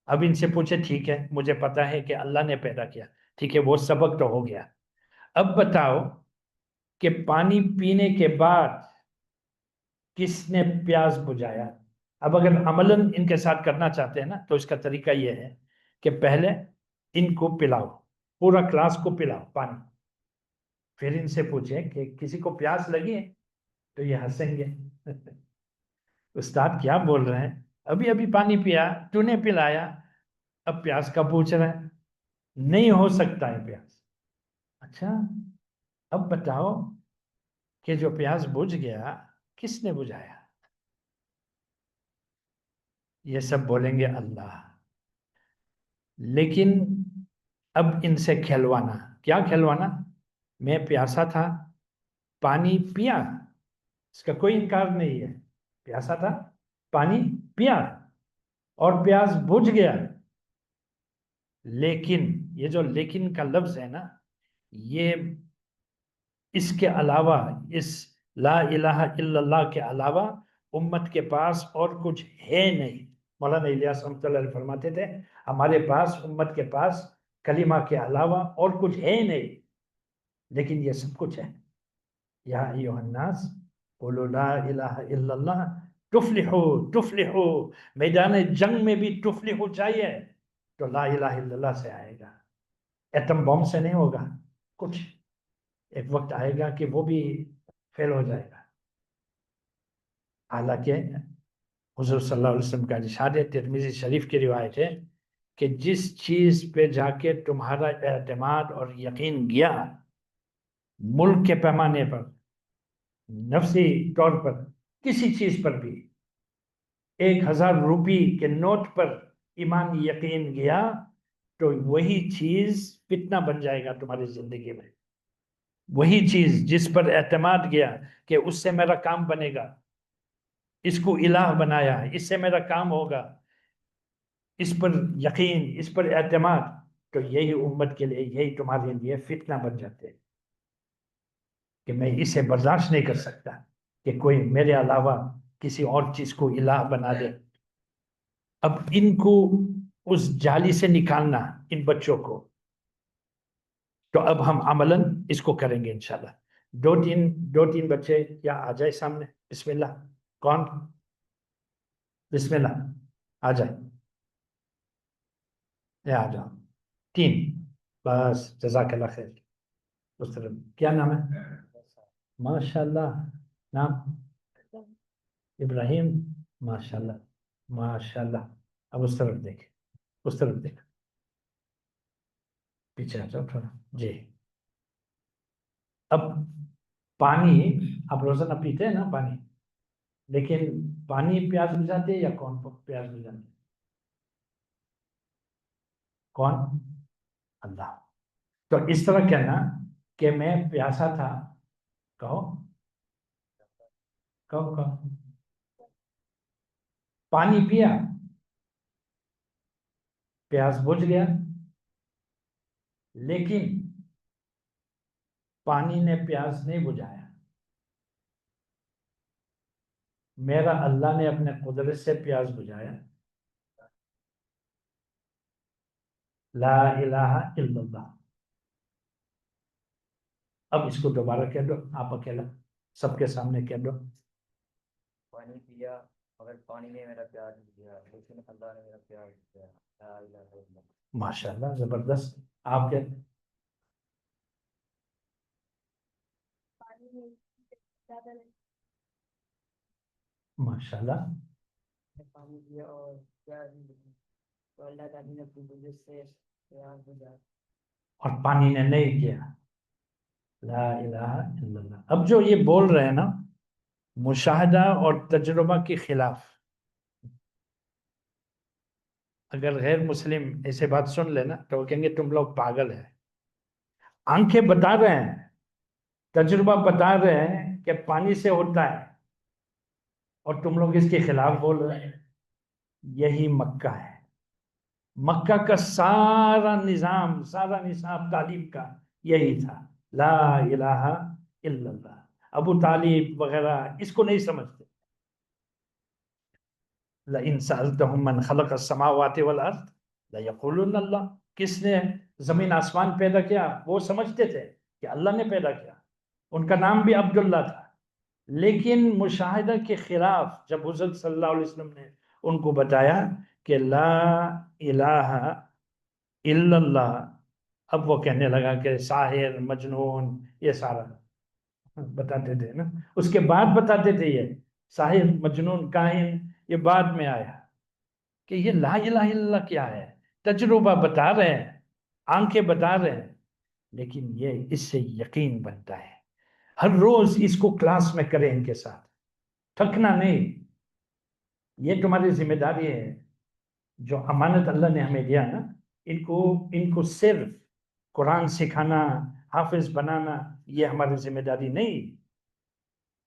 اب ان سے پوچھے ٹھیک ہے مجھے پتا ہے کہ اللہ نے پیدا کیا، ٹھیک ہے وہ سبق تو ہو گیا، اب بتاؤ کہ پانی پینے کے بعد کس نے پیاس بجھایا؟ اب اگر عملاً ان کے ساتھ کرنا چاہتے ہیں نا تو اس کا طریقہ یہ ہے کہ پہلے ان کو پلاؤ، پورا کلاس کو پلاؤ پانی، پھر ان سے پوچھیں کہ کسی کو پیاس لگی ہے؟ تو یہ ہنسیں گے استاد کیا بول رہے ہیں، ابھی پانی پیا، تو نے پلایا، اب پیاس کا پوچھ رہے ہیں، نہیں ہو سکتا ہے پیاس۔ اچھا اب بتاؤ کہ جو پیاس بجھ گیا کس نے بجھایا؟ یہ سب بولیں گے اللہ۔ لیکن اب ان سے کھلوانا، کیا کھلوانا؟ میں پیاسا تھا، پانی پیا، اس کا کوئی انکار نہیں ہے، پیاسا تھا، پانی پیا اور پیاس بجھ گیا، لیکن یہ جو لیکن کا لفظ ہے نا، یہ اس کے علاوہ، اس لا الہ الا اللہ کے علاوہ امت کے پاس اور کچھ ہے نہیں۔ مولانا الیاس رحمۃ اللہ علیہ فرماتے تھے ہمارے پاس، امت کے پاس کلمہ کے علاوہ اور کچھ ہے نہیں، لیکن یہ سب کچھ ہے۔ یا ایھا الناس قولوا لا الہ الا اللہ تفلحو تفلحو، میدان جنگ میں بھی تفلحو چاہیے تو لا الہ الا اللہ سے آئے گا، ایٹم بم سے نہیں ہوگا کچھ، ایک وقت آئے گا کہ وہ بھی فیل ہو جائے گا۔ حالانکہ حضور صلی اللہ علیہ وسلم کا ارشاد ہے، ترمذی شریف کی روایت ہے کہ جس چیز پہ جا کے تمہارا اعتماد اور یقین گیا، ملک کے پیمانے پر، نفسی طور پر، کسی چیز پر بھی، 1000 روپی کے نوٹ پر ایمان یقین گیا تو وہی چیز فتنہ بن جائے گا تمہاری زندگی میں۔ وہی چیز جس پر اعتماد کیا کہ اس سے میرا کام بنے گا، اس کو الہ بنایا، اس سے میرا کام ہوگا، اس پر یقین، اس پر اعتماد، تو یہی امت کے لیے، یہی تمہارے لیے فتنہ بن جاتے ہیں کہ میں اسے برداشت نہیں کر سکتا کہ کوئی میرے علاوہ کسی اور چیز کو الہ بنا دے۔ اب ان کو اس جالی سے نکالنا، ان بچوں کو، تو اب ہم عملاً اس کو کریں گے انشاءاللہ۔ دو تین بچے یا آ جائے سامنے، بسم اللہ، کون؟ بسم اللہ، آ جائے، یہ آ جاؤ، 3 بس، جزاک اللہ خیر۔ اس طرف کیا نام ہے؟ ماشاءاللہ، نام ابراہیم، ماشاءاللہ ماشاءاللہ۔ اب اس طرف دیکھ، اس طرف دیکھ، پیچھے آ جاؤ تھوڑا جی۔ اب پانی آپ روزانہ پیتے ہیں نا پانی، لیکن پانی پیاس بجھاتے ہیں یا کون پیاس بجھاتے ہیں؟ کون؟ اللہ۔ تو اس طرح کہنا کہ میں پیاسا تھا، کہو کہو کہو، پانی پیا، پیاس بجھ گیا، لیکن پانی نے پیاس نہیں بجھایا، میرا اللہ نے اپنے قدرت سے پیاس بجھایا۔ لا الہ الا اللہ۔ اب اس کو دوبارہ کہہ دو، آپ اکیلا سب کے سامنے کہہ دو۔ پانی پیا مگر پانی نے میرا پیاس بجھایا، لیکن اللہ نے میرا پیاس بجھایا، لا الہ الا اللہ۔ ماشاءاللہ، زبردست۔ آپ کے ماشاءاللہ، پانی پیا اور پیاس نہیں بجھی، تو اللہ تعالیٰ نے اپنی قدرت سے پیاس بجھایا۔ اور پانی نے نہیں کیا۔ لا الہ الا اللہ۔ اب جو یہ بول رہے ہیں نا، مشاہدہ اور تجربہ کے خلاف، اگر غیر مسلم ایسے بات سن لینا تو وہ کہیں گے تم لوگ پاگل ہیں۔ آنکھیں بتا رہے ہیں، تجربہ بتا رہے ہیں کہ پانی سے ہوتا ہے، اور تم لوگ اس کے خلاف بول رہے ہیں۔ یہی مکہ ہے۔ مکہ کا سارا نظام، سارا نصاب تعلیم کا یہی تھا، لا الہ الا اللہ۔ ابو طالب وغیرہ اس کو نہیں سمجھتے۔ لَإِن سَأَلْتَهُم مَّنْ خَلَقَ السَّمَاوَاتِ وَالْأَرْضَ لَيَقُولُنَّ اللَّهُ۔ کس نے زمین آسمان پیدا کیا؟ وہ سمجھتے تھے کہ اللہ نے پیدا کیا، ان کا نام بھی عبداللہ تھا۔ لیکن مشاہدہ کے خلاف جب حضرت صلی اللہ علیہ وسلم نے ان کو بتایا کہ لا الہ الا اللہ، اب وہ کہنے لگا کہ ساحر، مجنون، یہ سارا بتاتے تھے نا، اس کے بعد بتاتے تھے یہ ساحر، مجنون، کاہن، یہ بعد میں آیا کہ یہ لا الہ الا اللہ کیا ہے۔ تجربہ بتا رہے ہیں، آنکھیں بتا رہے ہیں، لیکن یہ اس سے یقین بنتا ہے۔ ہر روز اس کو کلاس میں کریں، ان کے ساتھ تھکنا نہیں۔ یہ تمہاری ذمہ داری ہے، جو امانت اللہ نے ہمیں دیا نا، ان کو صرف قرآن سکھانا، حافظ بنانا، یہ ہماری ذمہ داری نہیں۔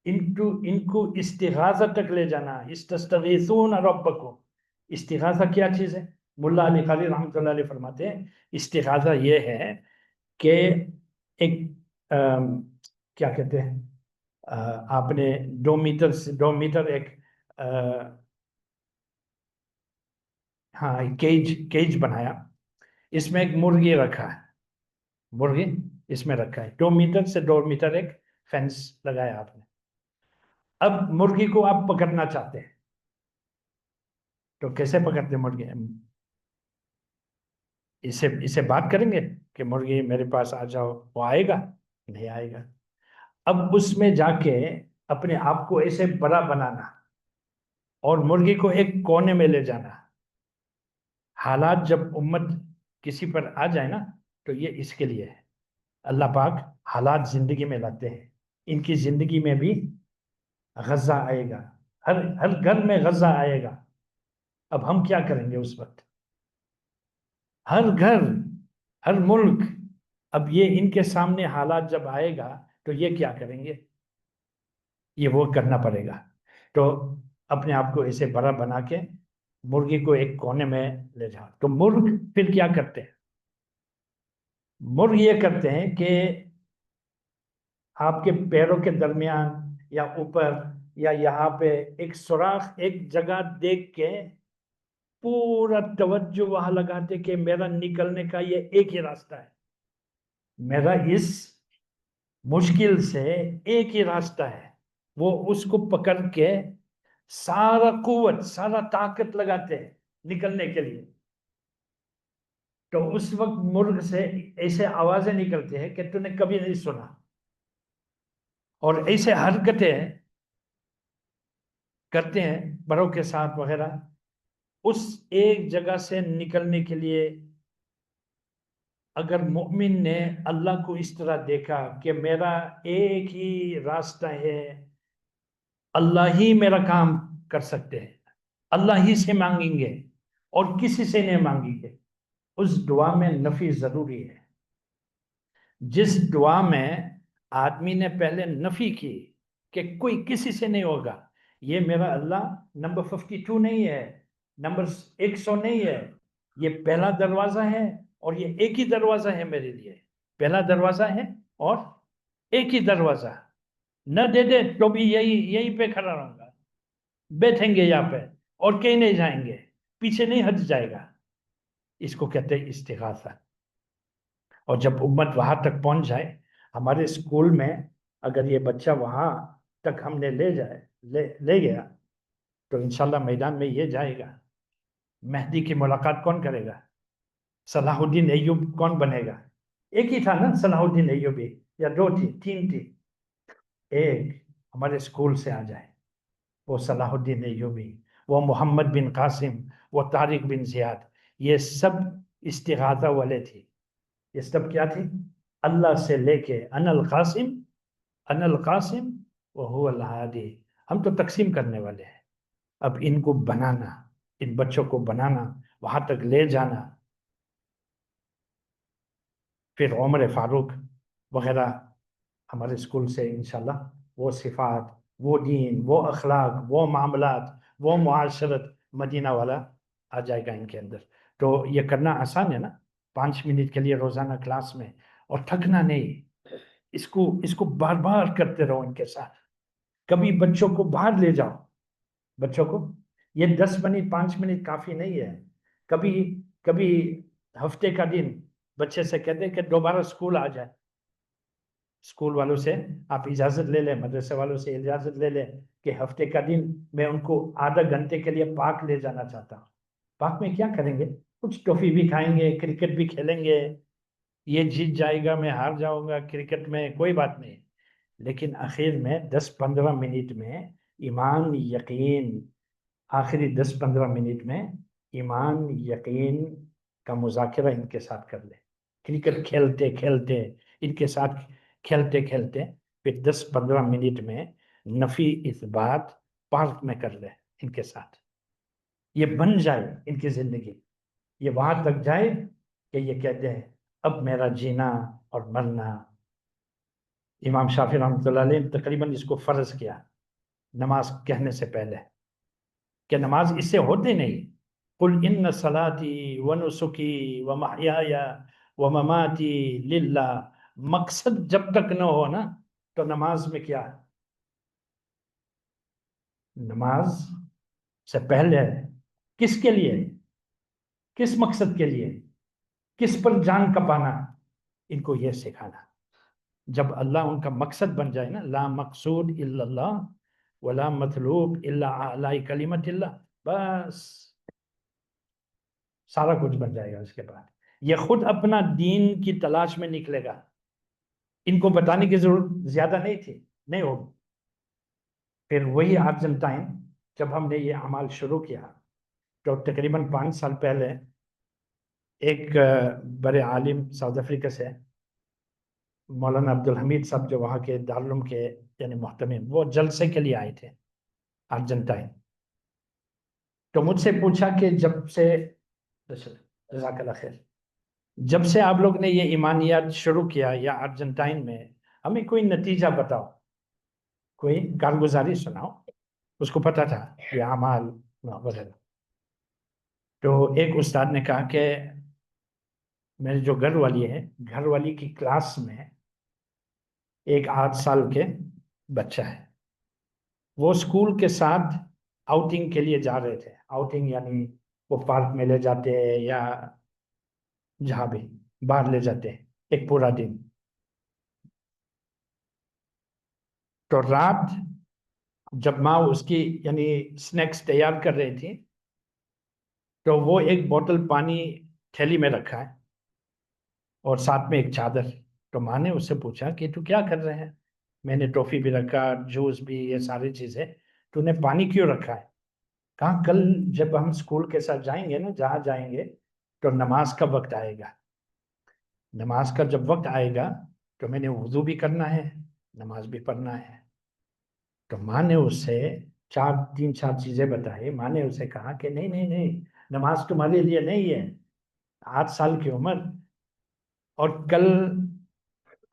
ان کو استغاثہ تک لے جانا۔ استستغیثون ربکم، استغاثہ کیا چیز ہے؟ ملا علی قاری رحمۃ اللہ علیہ فرماتے ہیں استغاثہ یہ ہے کہ ایک کیا کہتے ہیں، آپ نے 2 میٹر ایک ہاں کیج بنایا، اس میں ایک مرغی رکھا ہے، مرغی اس میں رکھا ہے، 2 میٹر سے 2 میٹر ایک فینس لگایا آپ نے۔ اب مرغی کو آپ پکڑنا چاہتے ہیں تو کیسے پکڑتے ہیں مرغی؟ اسے بات کریں گے کہ مرغی میرے پاس آ جاؤ، وہ آئے گا؟ نہیں آئے گا۔ اب اس میں جا کے اپنے آپ کو ایسے بڑا بنانا اور مرغی کو ایک کونے میں لے جانا۔ حالات جب امت کسی پر آ جائے نا تو یہ اس کے لیے ہے۔ اللہ پاک حالات زندگی میں لاتے ہیں، ان کی زندگی میں بھی غزہ آئے گا، ہر گھر میں غزہ آئے گا۔ اب ہم کیا کریں گے اس وقت؟ ہر گھر، ہر ملک اب یہ ان کے سامنے حالات جب آئے گا تو یہ کیا کریں گے؟ یہ وہ کرنا پڑے گا. تو اپنے آپ کو ایسے بڑا بنا کے مرغی کو ایک کونے میں لے جاؤ. تو مرغ پھر کیا کرتے ہیں؟ مرغ یہ کرتے ہیں کہ آپ کے پیروں کے درمیان یا اوپر یا یہاں پہ ایک سوراخ، ایک جگہ دیکھ کے پورا توجہ وہاں لگاتے کہ میرا نکلنے کا یہ ایک ہی راستہ ہے، میرا اس مشکل سے ایک ہی راستہ ہے. وہ اس کو پکڑ کے سارا قوت، سارا طاقت لگاتے ہیں نکلنے کے لیے. تو اس وقت مرغ سے ایسے آوازیں نکلتے ہیں کہ تو نے کبھی نہیں سنا، اور ایسے حرکتیں کرتے ہیں بڑوں کے ساتھ وغیرہ. اس ایک جگہ سے نکلنے کے لیے اگر مومن نے اللہ کو اس طرح دیکھا کہ میرا ایک ہی راستہ ہے، اللہ ہی میرا کام کر سکتے ہیں، اللہ ہی سے مانگیں گے اور کسی سے نہیں مانگیں گے، اس دعا میں نفی ضروری ہے. جس دعا میں آدمی نے پہلے نفی کی کہ کوئی کسی سے نہیں ہوگا، یہ میرا اللہ نمبر 52 نہیں ہے، نمبر 100 نہیں ہے، یہ پہلا دروازہ ہے اور یہ ایک ہی دروازہ ہے میرے لیے. پہلا دروازہ ہے اور ایک ہی دروازہ. نہ دے دے تو بھی یہیں پہ کھڑا رہوں گا، بیٹھیں گے یہاں پہ اور کہیں نہیں جائیں گے، پیچھے نہیں ہٹ جائے گا. اس کو کہتے ہیں استغاثہ. اور جب امت وہاں تک پہنچ جائے، ہمارے اسکول میں اگر یہ بچہ وہاں تک ہم نے لے گیا تو انشاءاللہ میدان میں یہ جائے گا. مہدی کی ملاقات کون کرے گا؟ صلاح الدین ایوب کون بنے گا؟ ایک ہی تھا نا صلاح الدین ایوبی، یا 2 تھی 3 تھی؟ ایک ہمارے اسکول سے آ جائے، وہ صلاح الدین ایوبی، وہ محمد بن قاسم، وہ طارق بن زیاد، یہ سب استغاثہ والے تھے. یہ سب کیا تھی؟ اللہ سے لے کے انا القاسم وهو الہادی. ہم تو تقسیم کرنے والے ہیں. اب ان کو بنانا، ان بچوں کو بنانا، وہاں تک لے جانا. پھر عمر فاروق وغیرہ ہمارے اسکول سے انشاءاللہ وہ صفات، وہ دین، وہ اخلاق، وہ معاملات، وہ معاشرت مدینہ والا آ جائے گا ان کے اندر. تو یہ کرنا آسان ہے نا، 5 منٹ کے لیے روزانہ کلاس میں، اور تھکنا نہیں. اس کو بار بار کرتے رہو ان کے ساتھ. کبھی بچوں کو باہر لے جاؤ. بچوں کو یہ 10 منٹ 5 منٹ کافی نہیں ہے. کبھی ہفتے کا دن بچے سے کہتے ہیں کہ دوبارہ اسکول آ جائے. اسکول والوں سے آپ اجازت لے لیں، مدرسے والوں سے اجازت لے لیں کہ ہفتے کا دن میں ان کو آدھا گھنٹے کے لیے پارک لے جانا چاہتا ہوں. پارک میں کیا کریں گے؟ کچھ ٹافی بھی کھائیں گے، کرکٹ بھی کھیلیں گے. یہ جیت جائے گا، میں ہار جاؤں گا کرکٹ میں، کوئی بات نہیں. لیکن آخر میں 10-15 منٹ میں ایمان یقین، آخری 10-15 منٹ میں ایمان یقین کا مذاکرہ ان کے ساتھ کر لیں. کرکٹ کھیلتے کھیلتے ان کے ساتھ کھیلتے کھیلتے پھر 10-15 منٹ میں نفی اثبات پارک میں کر لیں ان کے ساتھ. یہ بن جائے ان کی زندگی، یہ وہاں تک جائے کہ یہ کہتے ہیں اب میرا جینا اور مرنا. امام شافعی رحمۃ اللہ علیہ نے تقریباً اس کو فرض کیا نماز کہنے سے پہلے، کہ نماز اس سے ہوتے نہیں. قل ان صلاتي ونسكي ومحياي ومماتي للہ. مقصد جب تک نہ ہو نا تو نماز میں کیا؟ نماز سے پہلے کس کے لیے، کس مقصد کے لیے، کس پر جان کپانا، ان کو یہ سکھانا. جب اللہ ان کا مقصد بن جائے نا، لا مقصود الا اللہ ولا مطلوب الا اعلی کلمت اللہ، بس سارا کچھ بن جائے گا. اس کے بعد یہ خود اپنا دین کی تلاش میں نکلے گا. ان کو بتانے کی ضرورت زیادہ نہیں تھی، نہیں ہوگی. پھر وہی ارجنٹائن جب ہم نے یہ اعمال شروع کیا تو تقریباً 5 سال پہلے ایک بڑے عالم ساؤتھ افریقہ سے، مولانا عبدالحمید صاحب، جو وہاں کے دارالعلوم کے یعنی محتمم، وہ جلسے کے لیے آئے تھے ارجنٹائن. تو مجھ سے پوچھا کہ جب سے، جزاک اللہ خیر، جب سے آپ لوگ نے یہ ایمانیات شروع کیا یا ارجنٹائن میں، ہمیں کوئی نتیجہ بتاؤ، کوئی کارگزاری سناؤ. اس کو پتا تھا یہ اعمال وغیرہ. تو ایک استاد نے کہا کہ میرے جو گھر والی ہے، گھر والی کی کلاس میں ایک 8 سال کے بچہ ہے، وہ اسکول کے ساتھ آؤٹنگ کے لیے جا رہے تھے. آؤٹنگ یعنی وہ پارک میں لے جاتے ہیں یا جہاں بھی باہر لے جاتے ہیں ایک پورا دن. تو رات جب ماں اس کی یعنی سنیکس تیار کر رہی تھی تو وہ ایک بوتل پانی تھیلی میں رکھا ہے اور ساتھ میں ایک چادر. تو ماں نے اس سے پوچھا کہ تو کیا کر رہے ہیں؟ میں نے ٹافی بھی رکھا، جوس بھی، یہ ساری چیزیں، تو نے پانی کیوں رکھا ہے؟ کہا کل جب ہم اسکول کے ساتھ جائیں گے نا، جہاں جائیں گے تو نماز کا وقت آئے گا. نماز کا جب وقت آئے گا تو میں نے وضو بھی کرنا ہے، نماز بھی پڑھنا ہے. تو ماں نے اس سے 3-4 چیزیں بتائی. ماں نے اسے کہا کہ نہیں نہیں نہیں، نماز تمہارے لیے نہیں ہے، 8 سال کی عمر، اور کل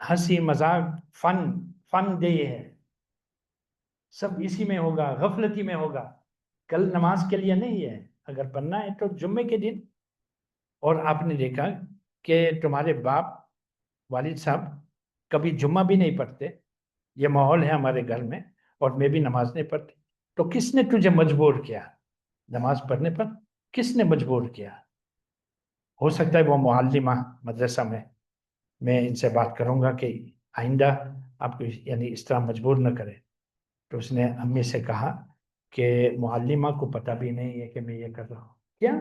ہنسی مذاق فن ڈے ہے، سب اسی میں ہوگا، غفلتی میں ہوگا. کل نماز کے لیے نہیں ہے، اگر پڑھنا ہے تو جمعے کے دن. اور آپ نے دیکھا کہ تمہارے باپ والد صاحب کبھی جمعہ بھی نہیں پڑھتے. یہ ماحول ہے ہمارے گھر میں، اور میں بھی نماز نہیں پڑھتی. تو کس نے تجھے مجبور کیا نماز پڑھنے پر؟ کس نے مجبور کیا؟ ہو سکتا ہے وہ معلمہ مدرسہ میں ان سے بات کروں گا کہ آئندہ آپ کو یعنی اس طرح مجبور نہ کرے. تو اس نے امی سے کہا کہ معلمہ کو پتہ بھی نہیں ہے کہ میں یہ کر رہا ہوں. کیا؟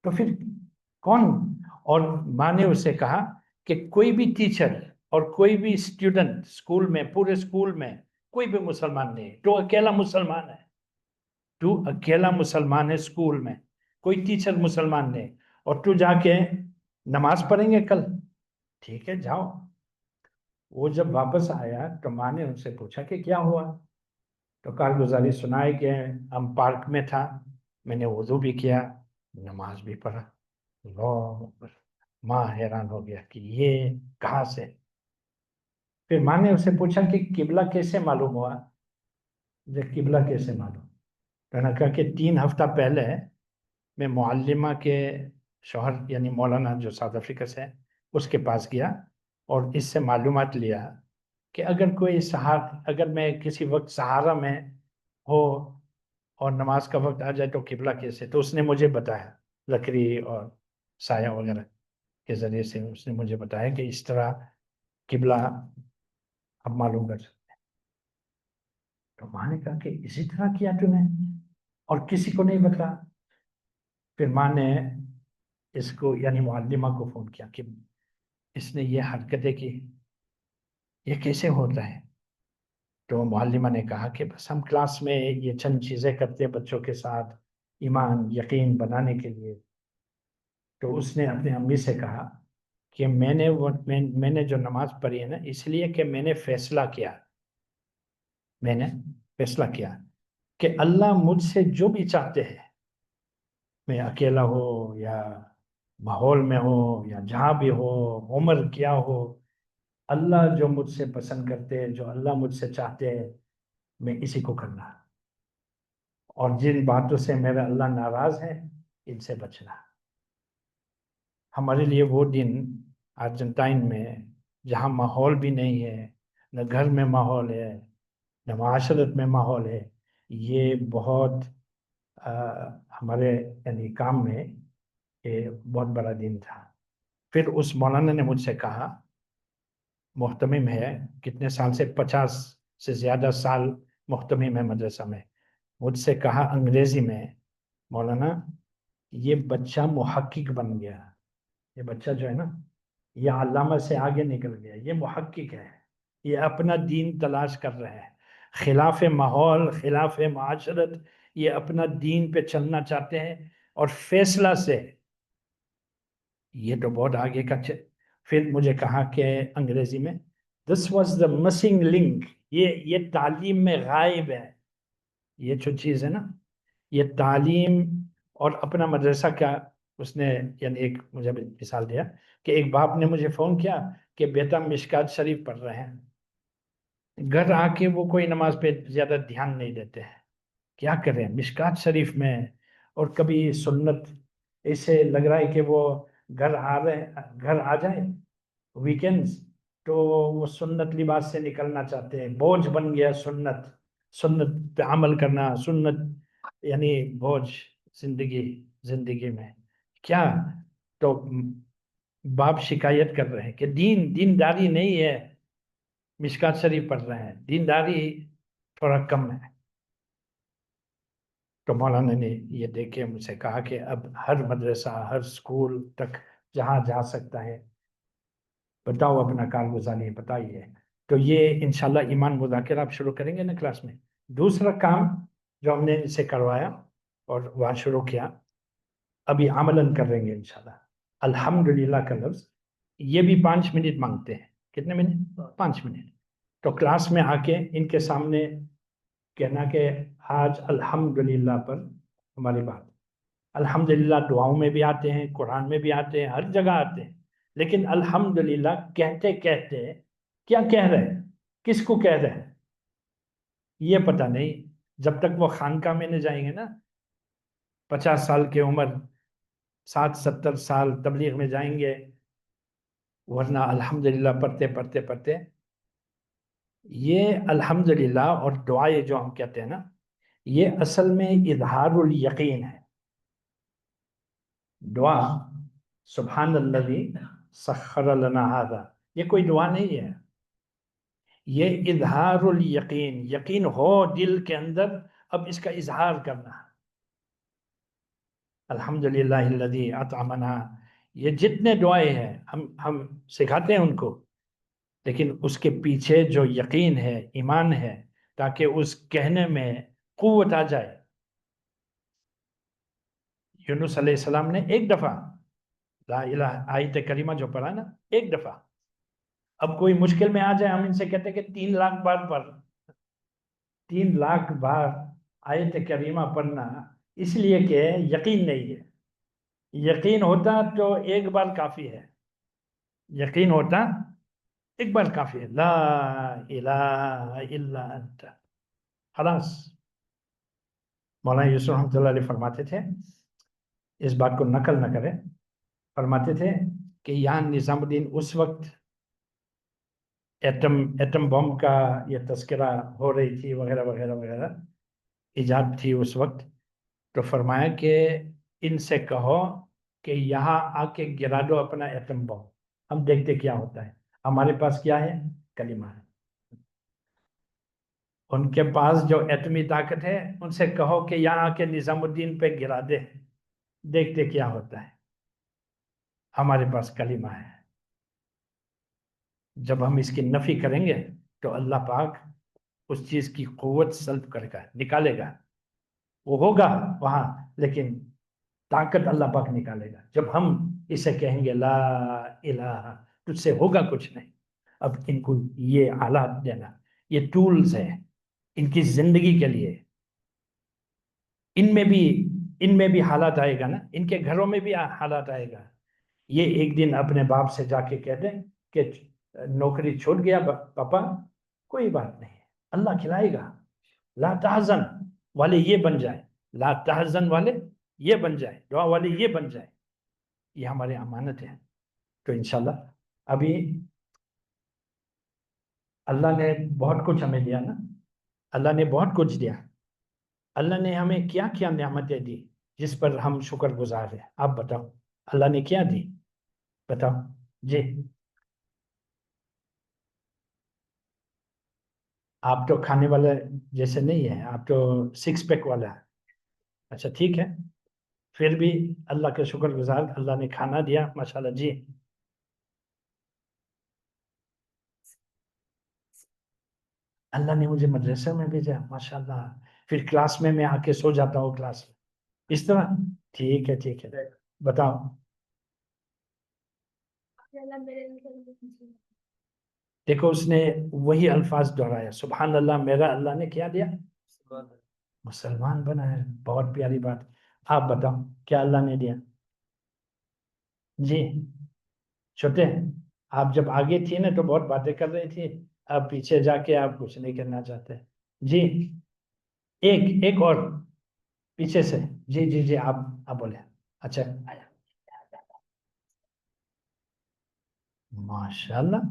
تو پھر کون؟ اور ماں نے اس سے کہا کہ کوئی بھی ٹیچر اور کوئی بھی اسٹوڈنٹ اسکول میں، پورے اسکول میں کوئی بھی مسلمان نہیں، تو اکیلا مسلمان ہے. تو اکیلا مسلمان ہے اسکول میں، کوئی ٹیچر مسلمان نہیں، اور تو جا کے نماز پڑھیں گے کل؟ ٹھیک ہے جاؤ. وہ جب واپس آیا تو ماں نے ان سے پوچھا کہ کیا ہوا؟ تو کارگزاری سنائے کہ ہم پارک میں تھا، میں نے وضو بھی کیا، نماز بھی پڑھا. اللہ اکبر. ماں حیران ہو گیا کہ یہ کہاں سے؟ پھر ماں نے اسے پوچھا کہ قبلہ کیسے معلوم ہوا؟ قبلہ کیسے معلوم؟ تو نے کہا کہ 3 ہفتہ پہلے میں معلمہ کے شوہر یعنی مولانا جو ساؤتھ افریقہ سے ہے اس کے پاس گیا اور اس سے معلومات لیا کہ اگر کوئی اگر میں کسی وقت سہارا میں ہو اور نماز کا وقت آ جائے تو قبلہ کیسے؟ تو اس نے مجھے بتایا، لکڑی اور سایہ وغیرہ کے ذریعے سے اس نے مجھے بتایا کہ اس طرح قبلہ اب معلوم کر سکتے ہیں. تو ماں نے کہا کہ اسی طرح کیا تو نے اور کسی کو نہیں بتایا. پھر ماں نے اس کو یعنی معلمہ کو فون کیا کہ اس نے یہ حرکتیں کی، یہ کیسے ہوتا ہے؟ تو معلمہ نے کہا کہ بس ہم کلاس میں یہ چند چیزیں کرتے ہیں بچوں کے ساتھ ایمان یقین بنانے کے لیے. تو اس نے اپنے امی سے کہا کہ میں نے جو نماز پڑھی ہے نا، اس لیے کہ میں نے فیصلہ کیا کہ اللہ مجھ سے جو بھی چاہتے ہیں، میں اکیلا ہو یا ماحول میں ہو یا جہاں بھی ہو، عمر کیا ہو، اللہ جو مجھ سے پسند کرتے ہیں، جو اللہ مجھ سے چاہتے ہیں، میں اسی کو کرنا، اور جن باتوں سے میرا اللہ ناراض ہے ان سے بچنا. ہمارے لیے وہ دن ارجنٹائن میں جہاں ماحول بھی نہیں ہے، نہ گھر میں ماحول ہے، نہ معاشرت میں ماحول ہے، یہ بہت ہمارے یعنی کام میں یہ بہت بڑا دن تھا. پھر اس مولانا نے مجھ سے کہا، محتمم ہے کتنے سال سے، 50 سے زیادہ سال محتمم ہے مدرسہ میں، مجھ سے کہا انگریزی میں، مولانا یہ بچہ محقق بن گیا، یہ بچہ جو ہے نا یہ علامہ سے آگے نکل گیا، یہ محقق ہے، یہ اپنا دین تلاش کر رہے ہیں، خلاف ماحول خلاف معاشرت یہ اپنا دین پہ چلنا چاہتے ہیں اور فیصلہ سے. یہ تو بہت آگے کا پھر مجھے کہا کہ انگریزی میں this was the missing link، یہ تعلیم میں غائب ہے، یہ جو چیز ہے نا، یہ تعلیم اور اپنا مدرسہ کا اس نے یعنی ایک مجھے مثال دیا کہ ایک باپ نے مجھے فون کیا کہ بیٹا مشکات شریف پڑھ رہے ہیں، گھر آ کے وہ کوئی نماز پہ زیادہ دھیان نہیں دیتے ہیں، کیا کریں مشکات شریف میں، اور کبھی سنت ایسے لگ رہا ہے کہ وہ گھر آ جائیں ویکینڈز تو وہ سنت لباس سے نکلنا چاہتے ہیں، بوجھ بن گیا سنت پہ عمل کرنا، سنت یعنی بوجھ زندگی میں کیا، تو باپ شکایت کر رہے ہیں کہ دینداری نہیں ہے، مشکات شریف پڑھ رہے ہیں، دینداری تھوڑا کم ہے۔ تو مولانا نے یہ دیکھ کے مجھ سے کہا کہ اب ہر مدرسہ ہر اسکول تک جہاں جا سکتا ہے بتاؤ اپنا کارگزاری بتائیے۔ تو یہ انشاءاللہ ایمان مذاکرہ آپ شروع کریں گے نا کلاس میں۔ دوسرا کام جو ہم نے ان سے کروایا اور وہاں شروع کیا، ابھی عملاً کر رہیں گے انشاءاللہ۔ الحمدللہ کا لفظ یہ بھی 5 منٹ مانگتے ہیں، کتنے منٹ؟ 5 منٹ۔ تو کلاس میں آ کے ان کے سامنے کہنا کہ آج الحمدللہ پر ہماری بات، الحمدللہ دعاؤں میں بھی آتے ہیں، قرآن میں بھی آتے ہیں، ہر جگہ آتے ہیں، لیکن الحمدللہ کہتے کہتے کیا کہہ رہے ہیں، کس کو کہہ رہے ہیں یہ پتہ نہیں۔ جب تک وہ خانقاہ میں نہ جائیں گے نا، 50 سال کی عمر 60-70 سال تبلیغ میں جائیں گے، ورنہ الحمدللہ پڑھتے یہ الحمدللہ اور دعائیں جو ہم کہتے ہیں نا، یہ اصل میں اظہار الیقین ہے۔ دعا سبحان الذی سخر لنا ھذا یہ کوئی دعا نہیں ہے، یہ اظہار الیقین، یقین ہو دل کے اندر، اب اس کا اظہار کرنا۔ الحمدللہ الذی اطعمنا، یہ جتنے دعائیں ہیں ہم سکھاتے ہیں ان کو، لیکن اس کے پیچھے جو یقین ہے، ایمان ہے، تاکہ اس کہنے میں قوت آ جائے۔ یونس علیہ السلام نے ایک دفعہ لا الہ آیت کریمہ جو پڑھا نا، ایک دفعہ، اب کوئی مشکل میں آ جائے ہم ان سے کہتے ہیں کہ 3 لاکھ بار پڑھ، 3 لاکھ بار آیت کریمہ پڑھنا، اس لیے کہ یقین نہیں ہے۔ یقین ہوتا تو ایک بار کافی ہے، یقین ہوتا ایک بار کافی ہے، لا الہ الا انت، خلاص۔ مولانا یوسف رحمۃ اللہ علیہ فرماتے تھے، اس بات کو نقل نہ کرے، فرماتے تھے کہ یہاں نظام الدین اس وقت ایٹم بم کا یہ تذکرہ ہو رہی تھی وغیرہ وغیرہ وغیرہ، ایجاد تھی اس وقت، تو فرمایا کہ ان سے کہو کہ یہاں آ کے گرا دو اپنا ایٹم بم، ہم دیکھتے کیا ہوتا ہے، ہمارے پاس کیا ہے؟ کلمہ ہے۔ ان کے پاس جو ایٹمی طاقت ہے، ان سے کہو کہ یہاں آ کے نظام الدین پہ گرا دے، دیکھتے کیا ہوتا ہے، ہمارے پاس کلمہ ہے۔ جب ہم اس کی نفی کریں گے تو اللہ پاک اس چیز کی قوت سلب کرے گا، نکالے گا، وہ ہوگا وہاں، لیکن طاقت اللہ پاک نکالے گا۔ جب ہم اسے کہیں گے لا الہ، تجھ سے ہوگا کچھ نہیں۔ اب ان کو یہ آلات دینا، یہ ٹولز ہیں ان کی زندگی کے لیے، ان میں بھی حالات آئے گا نا، ان کے گھروں میں بھی حالات آئے گا۔ یہ ایک دن اپنے باپ سے جا کے کہہ دیں کہ نوکری چھوٹ گیا پاپا، کوئی بات نہیں، اللہ کھلائے گا، لا تحزن والے یہ بن جائیں، لا تحزن والے یہ بن جائیں، دعا والے یہ بن جائیں، یہ ہمارے امانت ہے۔ تو انشاءاللہ ابھی اللہ نے بہت کچھ ہمیں دیا نا، اللہ نے بہت کچھ دیا، اللہ نے ہمیں کیا کیا نعمتیں دی جس پر ہم شکر گزار ہیں، آپ بتاؤ اللہ نے کیا دی، بتاؤ جی۔ آپ تو کھانے والا جیسے نہیں ہے، آپ تو 6 پیک والا ہے، اچھا ٹھیک ہے، پھر بھی اللہ کا شکر گزار، اللہ نے کھانا دیا ماشاءاللہ۔ جی اللہ نے مجھے مدرسے میں بھیجا ماشاءاللہ، پھر کلاس میں آ کے سو جاتا ہوں کلاس میں، اس طرح ٹھیک ہے، بتاؤ۔ دیکھو اس نے وہی الفاظ دہرایا، سبحان اللہ، میرا اللہ نے کیا دیا؟ مسلمان بنایا، بہت پیاری بات۔ آپ بتاؤ کیا اللہ نے دیا؟ جی چھوٹے آپ جب آگے تھی نا تو بہت باتیں کر رہی تھی، اب پیچھے جا کے آپ کچھ نہیں کرنا چاہتے. جی ایک اور پیچھے سے. جی جی جی آپ بولے. اچھا ماشاء اللہ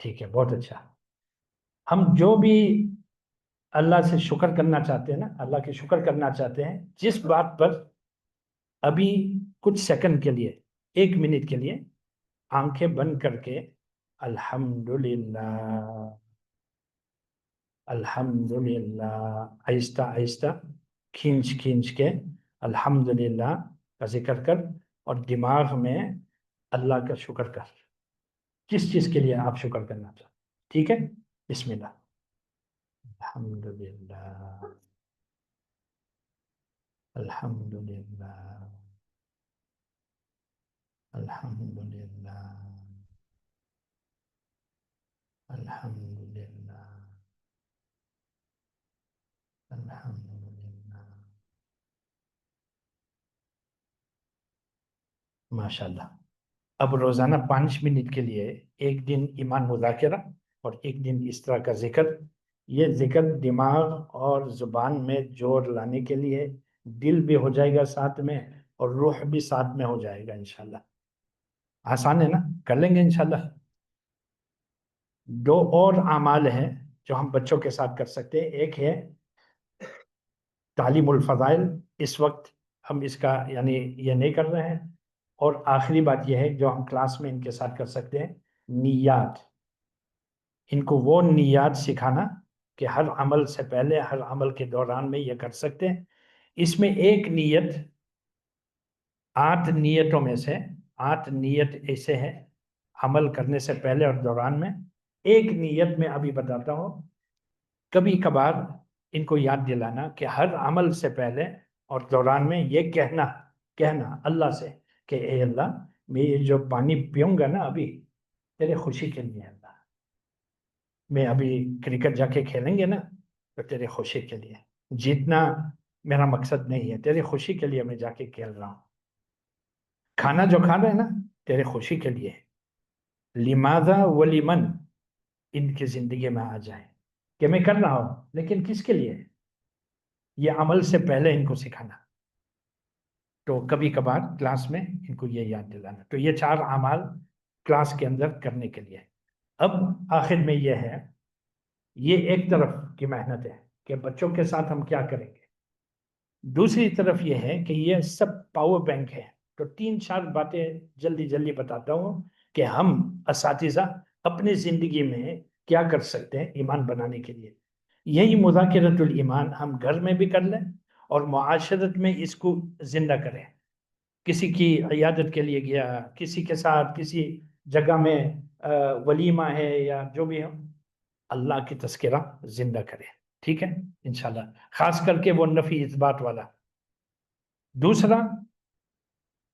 ٹھیک ہے بہت اچھا. ہم جو بھی اللہ سے شکر کرنا چاہتے ہیں نا، اللہ کے شکر کرنا چاہتے ہیں جس بات پر، ابھی کچھ سیکنڈ کے لیے، 1 منٹ کے لیے آنکھیں بند کر کے الحمدللہ الحمدللہ آہستہ آہستہ کھینچ کے الحمدللہ کا ذکر کر، اور دماغ میں اللہ کا شکر کر، کس چیز کے لیے آپ شکر کرنا چاہتے. ٹھیک ہے بسم اللہ. الحمدللہ الحمدللہ الحمدللہ الحمدللہ الحمدللہ. ماشاءاللہ. اب روزانہ 5 منٹ کے لیے، ایک دن ایمان مذاکرہ اور ایک دن اس طرح کا ذکر. یہ ذکر دماغ اور زبان میں جوڑ لانے کے لیے، دل بھی ہو جائے گا ساتھ میں اور روح بھی ساتھ میں ہو جائے گا انشاءاللہ. آسان ہے نا، کر لیں گے انشاءاللہ. 2 اور اعمال ہیں جو ہم بچوں کے ساتھ کر سکتے ہیں. ایک ہے تعلیم الفضائل، اس وقت ہم اس کا یعنی یہ نہیں کر رہے ہیں. اور آخری بات یہ ہے جو ہم کلاس میں ان کے ساتھ کر سکتے ہیں، نیات. ان کو وہ نیات سکھانا کہ ہر عمل سے پہلے، ہر عمل کے دوران میں یہ کر سکتے ہیں. اس میں ایک نیت، 8 نیتوں میں سے 8 نیت ایسے ہیں عمل کرنے سے پہلے اور دوران میں. ایک نیت میں ابھی بتاتا ہوں. کبھی کبھار ان کو یاد دلانا کہ ہر عمل سے پہلے اور دوران میں یہ کہنا اللہ سے کہ اے اللہ، میں یہ جو پانی پیوں گا نا ابھی، تیرے خوشی کے لیے اللہ. میں ابھی کرکٹ جا کے کھیلیں گے نا تو تیرے خوشی کے لیے. جیتنا میرا مقصد نہیں ہے، تیرے خوشی کے لیے میں جا کے کھیل رہا ہوں. کھانا جو کھا رہے ہیں نا تیرے خوشی کے لیے. لماذا ولمن ان کی زندگی میں آ جائے کہ میں کر رہا ہوں لیکن کس کے لیے. یہ عمل سے پہلے ان کو سکھانا. تو کبھی کبھار کلاس میں ان کو یہ یاد دلانا. تو یہ 4 اعمال کلاس کے اندر کرنے کے لیے. اب آخر میں یہ ہے، یہ ایک طرف کی محنت ہے کہ بچوں کے ساتھ ہم کیا کریں گے. دوسری طرف یہ ہے کہ یہ سب پاور بینک ہے. تو 3-4 باتیں جلدی بتاتا ہوں کہ ہم اساتذہ اپنی زندگی میں کیا کر سکتے ہیں ایمان بنانے کے لیے. یہی مذاکرۃ الایمان ہم گھر میں بھی کر لیں اور معاشرت میں اس کو زندہ کریں. کسی کی عیادت کے لیے گیا، کسی کے ساتھ کسی جگہ میں ولیمہ ہے یا جو بھی ہو، اللہ کی تذکرہ زندہ کریں. ٹھیک ہے انشاءاللہ، خاص کر کے وہ نفی اثبات والا. دوسرا،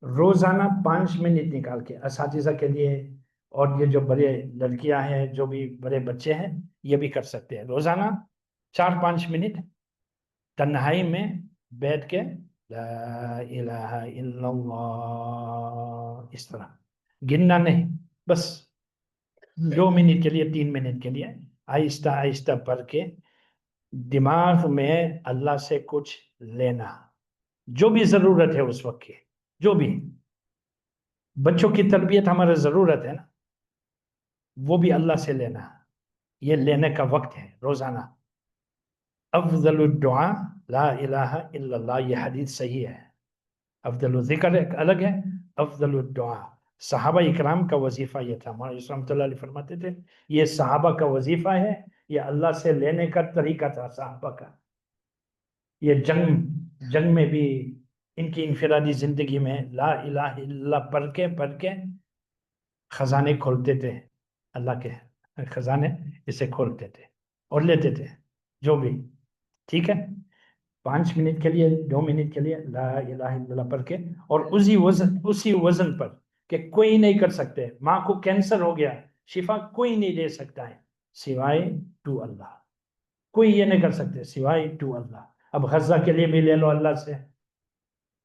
روزانہ 5 منٹ نکال کے اساتذہ کے لیے، اور یہ جو بڑے لڑکیاں ہیں، جو بھی بڑے بچے ہیں، یہ بھی کر سکتے ہیں. روزانہ 4-5 منٹ تنہائی میں بیٹھ کے لا الہ الا اللہ، اس طرح گننا نہیں، بس 2 منٹ کے لیے 3 منٹ کے لیے آہستہ آہستہ پڑھ کے دماغ میں اللہ سے کچھ لینا، جو بھی ضرورت ہے اس وقت کی. جو بھی بچوں کی تربیت ہمارا ضرورت ہے نا، وہ بھی اللہ سے لینا. یہ لینے کا وقت ہے روزانہ. افضل الدعاء لا الہ الا اللہ، یہ حدیث صحیح ہے. افضل الذکر ایک الگ ہے، افضل الدعاء. صحابہ اکرام کا وظیفہ یہ تھا. مولانا اسلام رحمۃ اللہ علیہ فرماتے تھے یہ صحابہ کا وظیفہ ہے، یہ اللہ سے لینے کا طریقہ تھا صحابہ کا. یہ جنگ میں بھی ان کی انفرادی زندگی میں لا الہ الا اللہ پڑھ کے خزانے کھولتے تھے. اللہ کے خزانے اسے کھولتے تھے اور لیتے تھے جو بھی. ٹھیک ہے، 5 منٹ کے لیے 2 منٹ کے لیے لا الہ الا اللہ پڑھ کے، اور اسی وزن پر کہ کوئی نہیں کر سکتے. ماں کو کینسر ہو گیا، شفا کوئی نہیں دے سکتا ہے سوائے تو اللہ. کوئی یہ نہیں کر سکتے سوائے تو اللہ. اب غزہ کے لیے بھی لے لو اللہ سے،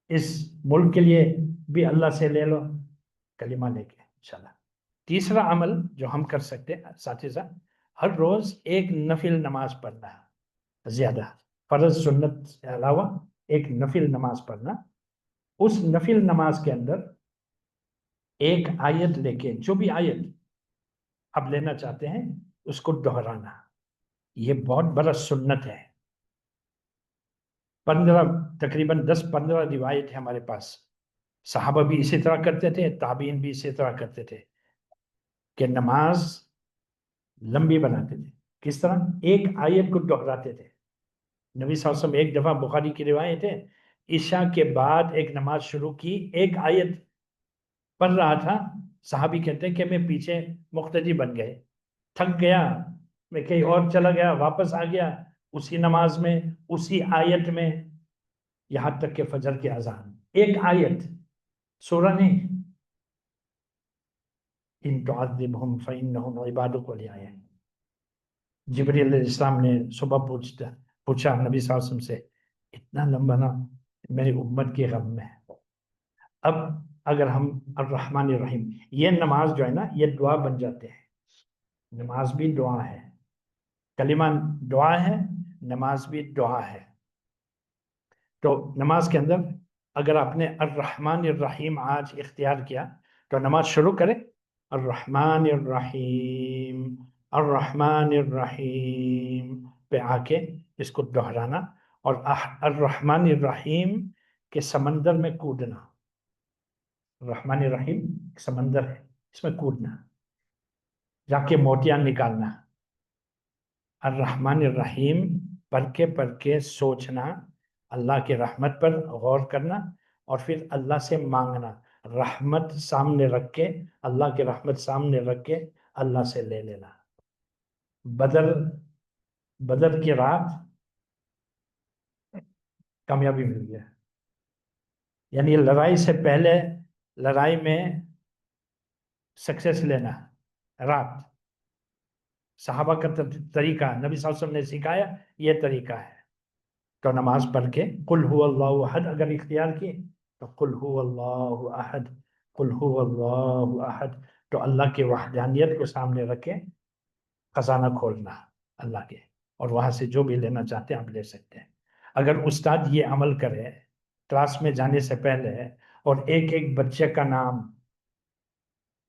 اس ملک کے لیے بھی اللہ سے لے لو. کلمہ لے کے انشاءاللہ۔ تیسرا عمل جو ہم کر سکتے ہیں اساتذہ، ہر روز ایک نفل نماز پڑھنا ہے، زیادہ فرض سنت سے علاوہ ایک نفل نماز پڑھنا، اس نفل نماز کے اندر ایک آیت لے کے، جو بھی آیت آپ لینا چاہتے ہیں اس کو دہرانا، یہ بہت بڑا سنت ہے۔ 15 تقریباً 10-15 روایت ہے ہمارے پاس، صحابہ بھی اسی طرح کرتے تھے، تابعین بھی اسی طرح کرتے تھے کہ نماز لمبی بناتے تھے۔ کس طرح؟ ایک آیت کو دہراتے تھے۔ نبی صلی اللہ علیہ وسلم ایک دفعہ بخاری کی روایت ہے، عشاء کے بعد ایک نماز شروع کی، ایک آیت پڑھ رہا تھا، صحابی کہتے ہیں کہ میں پیچھے مقتدی بن گئے، تھک گیا، میں کہیں اور چلا گیا، واپس آ گیا اسی نماز میں، اسی آیت میں، یہاں تک کہ فجر کی اذان، ایک آیت، سورہ نہیں۔ ان تعذبہم فإنہم عبادک والی آیت۔ جبریل علیہ السلام نے صبح پوچھا نبی صلی اللہ علیہ وسلم سے، اتنا لمبا نا میری امت کی غم میں۔ اب اگر ہم الرحمن الرحیم، یہ نماز جو ہے نا یہ دعا بن جاتے ہیں، نماز بھی دعا ہے، کلمہ دعا ہے، نماز بھی دعا ہے۔ تو نماز کے اندر اگر آپ نے الرحمن الرحیم آج اختیار کیا تو نماز شروع کرے الرحمن الرحیم، الرحمن الرحیم پہ آ کے اس کو دہرانا، اور الرحمن الرحیم کے سمندر میں کودنا۔ الرحمن الرحیم سمندر ہے، اس میں کودنا، جا کے موتیاں نکالنا۔ الرحمن الرحیم پڑھ کے سوچنا، اللہ کی رحمت پر غور کرنا، اور پھر اللہ سے مانگنا، رحمت سامنے رکھ کے، اللہ کی رحمت سامنے رکھ کے اللہ سے لے لینا۔ بدر کی رات کامیابی مل گیا، یعنی لڑائی سے پہلے لڑائی میں سکسیس لینا، رات صحابہ کا طریقہ، نبی صلی اللہ علیہ وسلم نے سکھایا، یہ طریقہ ہے۔ تو نماز پڑھ کے قل هو اللہ احد اگر اختیار کی تو قل هو اللہ احد، قل هو اللہ احد، تو اللہ کی وحدانیت کو سامنے رکھے خزانہ کھولنا اللہ کے، اور وہاں سے جو بھی لینا چاہتے ہیں آپ لے سکتے ہیں۔ اگر استاد یہ عمل کرے کلاس میں جانے سے پہلے، اور ایک ایک بچے کا نام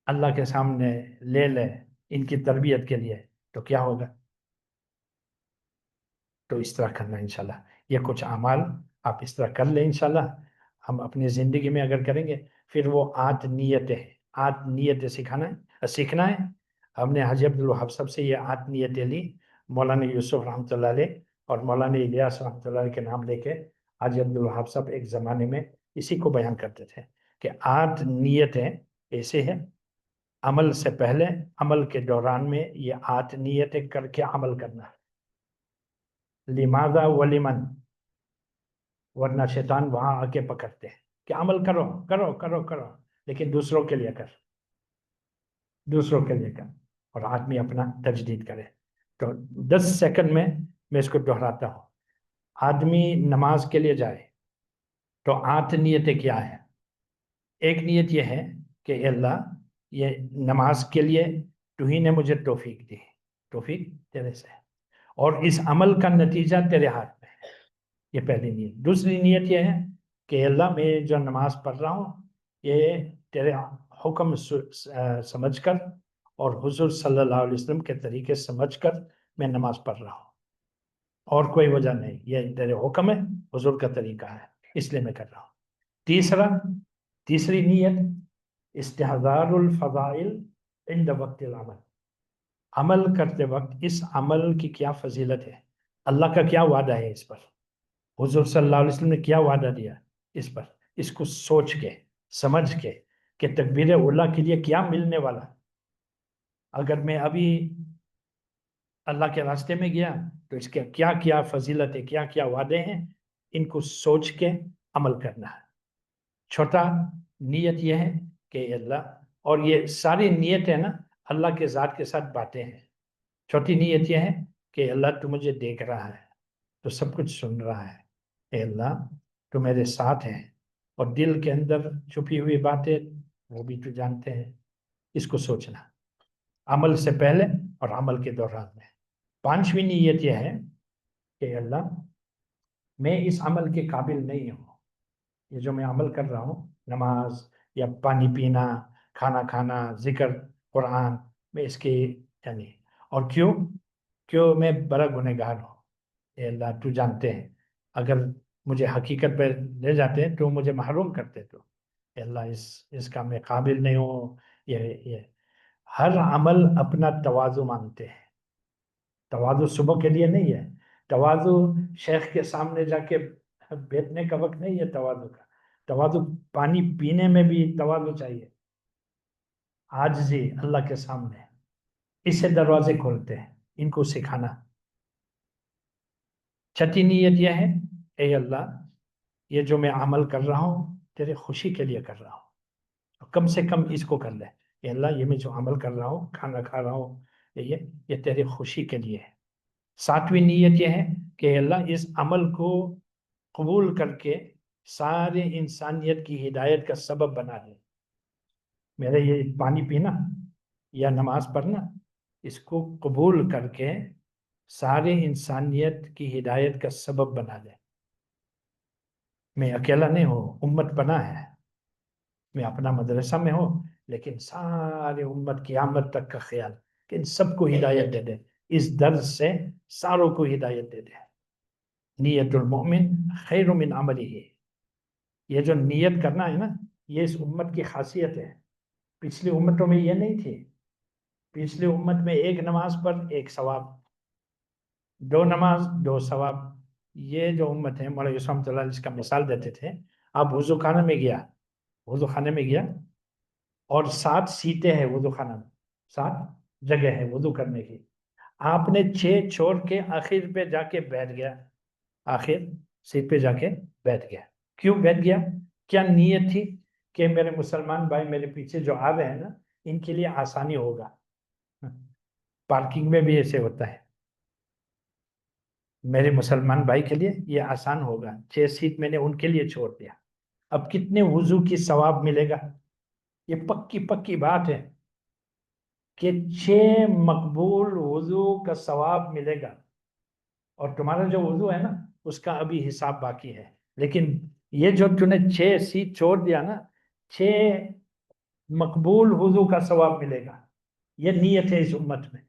اللہ کے سامنے لے لے ان کی تربیت کے لیے، تو کیا ہوگا؟ تو اس طرح کرنا انشاءاللہ، یہ کچھ اعمال آپ اس طرح کر لیں انشاءاللہ۔ ہم اپنی زندگی میں اگر کریں گے، پھر وہ 8 نیتیں سیکھنا ہے۔ ہم نے حاجی عبدالوہاب صاحب سے یہ 8 نیتیں لی، مولانا یوسف رحمۃ اللہ علیہ اور مولانا الیاس رحمۃ اللہ علیہ کے نام لے کے حاجی عبدالوہاب صاحب ایک زمانے میں اسی کو بیان کرتے تھے کہ 8 نیتیں ایسے ہیں، عمل سے پہلے، عمل کے دوران میں یہ 8 نیتیں کر کے عمل کرنا ہے۔ لماذا ولمن، ورنہ شیطان وہاں آ کے پکڑتے ہیں کہ عمل کرو کرو کرو کرو، لیکن دوسروں کے لیے کر، اور آدمی اپنا تجدید کرے۔ تو 10 سیکنڈ میں اس کو دہراتا ہوں۔ آدمی نماز کے لیے جائے تو 8 نیتیں کیا ہیں؟ ایک نیت یہ ہے کہ اے اللہ یہ نماز کے لیے تو ہی نے مجھے توفیق دی، توفیق تیرے سے ہے، اور اس عمل کا نتیجہ تیرے ہاتھ میں ہے، یہ پہلی نیت۔ دوسری نیت یہ ہے کہ اے اللہ میں جو نماز پڑھ رہا ہوں یہ تیرے حکم سمجھ کر اور حضور صلی اللہ علیہ وسلم کے طریقے سمجھ کر میں نماز پڑھ رہا ہوں، اور کوئی وجہ نہیں، یہ تیرے حکم ہے، حضور کا طریقہ ہے، اس لیے میں کر رہا ہوں۔ تیسری نیت استحضار الفضائل عند وقت العمل، عمل کرتے وقت اس عمل کی کیا فضیلت ہے، اللہ کا کیا وعدہ ہے اس پر، حضور صلی اللہ علیہ وسلم نے کیا وعدہ دیا اس پر، اس کو سوچ کے سمجھ کے کہ تکبیر اولیٰ کے لیے کیا ملنے والا۔ اگر میں ابھی اللہ کے راستے میں گیا تو اس کے کیا کیا فضیلت ہے، کیا کیا وعدے ہیں، ان کو سوچ کے عمل کرنا ہے۔ چھوٹا نیت یہ ہے کہ اللہ، اور یہ ساری نیتیں نا اللہ کے ذات کے ساتھ باتیں ہیں۔ چھوٹی نیت یہ ہے کہ اللہ تو مجھے دیکھ رہا ہے، تو سب کچھ سن رہا ہے، اے اللہ تو میرے ساتھ ہے، اور دل کے اندر چھپی ہوئی باتیں وہ بھی تو جانتے ہیں. اس کو سوچنا عمل سے پہلے اور عمل کے دوران میں. پانچویں نیت یہ ہے کہ اللہ میں اس عمل کے قابل نہیں ہوں. یہ جو میں عمل کر رہا ہوں، نماز یا پانی پینا، کھانا کھانا، ذکر قرآن، میں اس کے یعنی اور کیوں میں بڑا گنہگار ہوں. اے اللہ تو جانتے ہیں، اگر مجھے حقیقت پہ لے جاتے تو مجھے محروم کرتے تو. اے اللہ اس کا میں قابل نہیں ہوں. یہ ہر عمل اپنا تواضع مانگتے ہیں. تواضع صبح کے لیے نہیں ہے. تواضع شیخ کے سامنے جا کے بیٹھنے کا وقت نہیں ہے. تواضع کا تواضع پانی پینے میں بھی تواضع چاہیے. عاجزی اللہ کے سامنے، اس سے دروازے کھولتے ہیں. ان کو سکھانا. چھٹی نیت یہ ہے، اے اللہ یہ جو میں عمل کر رہا ہوں تیرے خوشی کے لیے کر رہا ہوں، کم سے کم اس کو کر لے. اے اللہ یہ میں جو عمل کر رہا ہوں، کھانا کھا رہا ہوں، یہ تیرے خوشی کے لیے ہے. ساتویں نیت یہ ہے کہ اے اللہ اس عمل کو قبول کر کے سارے انسانیت کی ہدایت کا سبب بنا دے. میرا یہ پانی پینا یا نماز پڑھنا، اس کو قبول کر کے سارے انسانیت کی ہدایت کا سبب بنا دے. میں اکیلا نہیں ہوں، امت بنا ہے. میں اپنا مدرسہ میں ہوں لیکن سارے امت قیامت تک کا خیال کہ ان سب کو ہدایت دے دے. اس درس سے ساروں کو ہدایت دے دے. نیت المؤمن خیر من عملہ. یہ جو نیت کرنا ہے نا، یہ اس امت کی خاصیت ہے. پچھلی امتوں میں یہ نہیں تھی. پچھلی امت میں ایک نماز پر ایک ثواب، دو نماز دو ثواب. یہ جو امت ہے، مولانا یوسف رحمۃ اللہ علیہ اس کا مثال دیتے تھے. آپ وضو خانے میں گیا اور 7 سیٹیں ہیں وضو خانہ میں، 7 جگہ ہے وضو کرنے کی. آپ نے 6 چھوڑ کے آخر پہ جا کے بیٹھ گیا. آخر سیٹ پہ جا کے بیٹھ گیا. کیوں بیٹھ گیا؟ کیا نیت تھی کہ میرے مسلمان بھائی میرے پیچھے جو آ رہے ہیں نا، ان کے لیے آسانی ہوگا. پارکنگ میں بھی ایسے ہوتا ہے. میرے مسلمان بھائی کے لیے یہ آسان ہوگا. 6 سیٹ میں نے ان کے لیے چھوڑ دیا. اب کتنے وضو کی ثواب ملے گا؟ یہ پکی بات ہے کہ 6 مقبول وضو کا ثواب ملے گا. اور تمہارا جو وضو ہے نا، اس کا ابھی حساب باقی ہے. لیکن یہ جو تم نے 6 سیٹ چھوڑ دیا نا، 6 مقبول وضو کا ثواب ملے گا. یہ نیت ہے اس امت میں.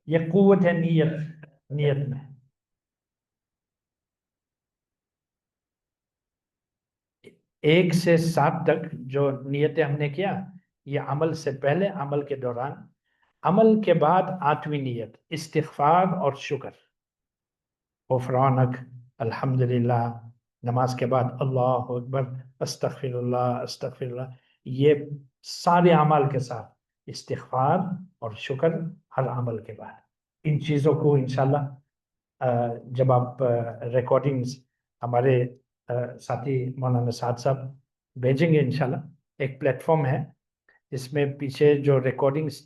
یہ قوت ہے نیت میں. 1 سے 7 تک جو نیتیں ہم نے کیا، یہ عمل سے پہلے، عمل کے دوران. عمل کے بعد 8ویں نیت استغفار اور شکر. غفرانک، الحمدللہ. نماز کے بعد اللہ اکبر، استغفر اللہ. یہ سارے اعمال کے ساتھ استغفار اور شکر ہر عمل کے بعد. ان چیزوں کو انشاءاللہ جب آپ ریکارڈنگز ہمارے ساتھی مولانا سعد صاحب بھیجیں گے انشاءاللہ. ایک پلیٹ فارم ہے، اس میں پیچھے جو ریکارڈنگز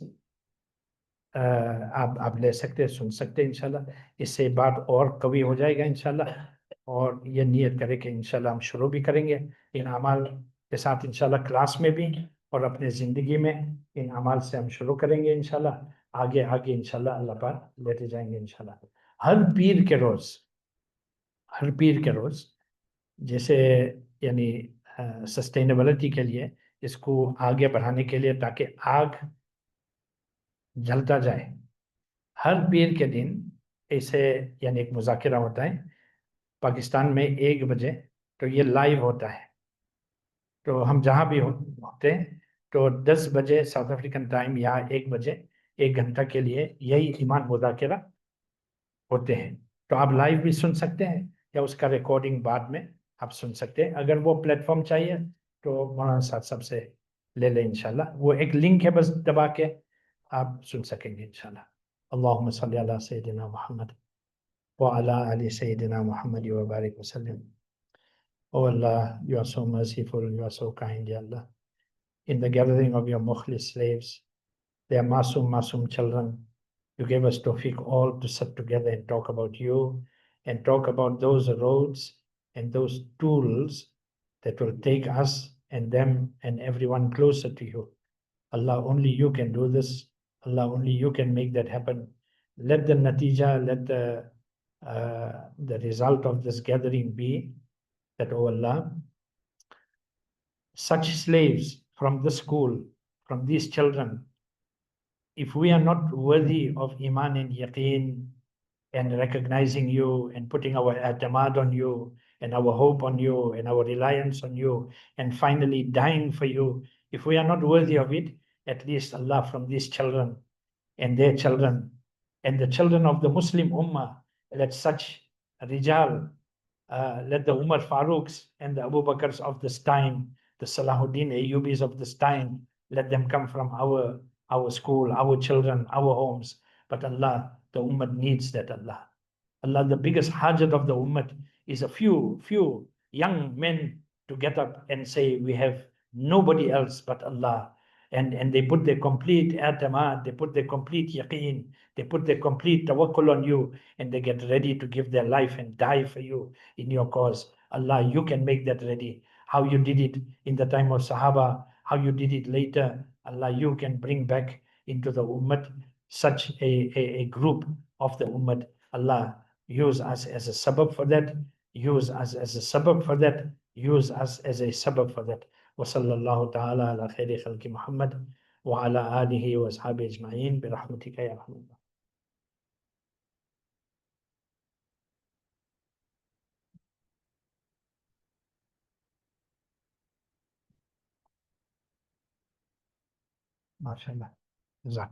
آپ لے سکتے، سن سکتے انشاءاللہ. اس سے بات اور قوی ہو جائے گا انشاءاللہ. اور یہ نیت کرے کہ انشاءاللہ ہم شروع بھی کریں گے ان اعمال کے ساتھ انشاءاللہ، کلاس میں بھی اور اپنے زندگی میں ان اعمال سے ہم شروع کریں گے انشاءاللہ. آگے انشاءاللہ اللہ پاک لیتے جائیں گے انشاءاللہ. ہر پیر کے روز جیسے یعنی سسٹینیبلٹی کے لیے، اس کو آگے بڑھانے کے لیے تاکہ آگ جلتا جائے، ہر پیر کے دن ایسے یعنی ایک مذاکرہ ہوتا ہے پاکستان میں 1 بجے. تو یہ لائیو ہوتا ہے. تو ہم جہاں بھی ہوتے ہیں تو 10 بجے ساؤتھ افریقن ٹائم یا 1 بجے 1 گھنٹہ کے لیے یہی ایمان مذاکرہ ہوتے ہیں. تو آپ لائیو بھی سن سکتے ہیں یا اس کا ریکارڈنگ بعد میں آپ سن سکتے ہیں. اگر وہ پلیٹ فارم چاہیے تو مولانا صاحب سب سے لے لیں انشاءاللہ. وہ ایک لنک ہے، بس دبا کے آپ سن سکیں گے انشاءاللہ. اللہم صلی علی سیدنا محمد وعلی آل سیدنا محمد وبارک وسلم. Oh Allah, you are so merciful, you are so kind, Ya Allah. In the gathering of your mukhlis slaves, they are masum children. You gave us tawfiq all to sit together and talk about you and talk about those roads and those tools that will take us and them and everyone closer to you. Allah, only you can do this. Allah, only you can make that happen. Let the natija, let the result of this gathering be that, oh Allah, such slaves from the school, from these children, if we are not worthy of iman and yaqeen and recognizing you and putting our i'tamad on you and our hope on you and our reliance on you and finally dying for you, if we are not worthy of it, at least Allah, from these children and their children and the children of the Muslim Ummah, let such Rijal, let the Umar Faruqs and the Abu Bakrs of this time, the Salahuddin Ayyubis of this time, let them come from our school, our children, our homes. But Allah, the Ummah needs that, Allah. Allah, the biggest hajat of the Ummah is a few young men to get up and say, we have nobody else but Allah. And they put their complete i'tamad, they put their complete yaqeen, they put their complete tawakkul on you, and they get ready to give their life and die for you in your cause. Allah, you can make that ready. How you did it in the time of Sahaba, how you did it later, Allah, you can bring back into the Ummah such a group of the Ummah. Allah, use us as a sabab for that, use us as a sabab for that, use us as a sabab for that. وصلى الله تعالى على خير خلق محمد وعلى آله وأصحابه أجمعين برحمتك يا أرحم الراحمين. ما شاء الله.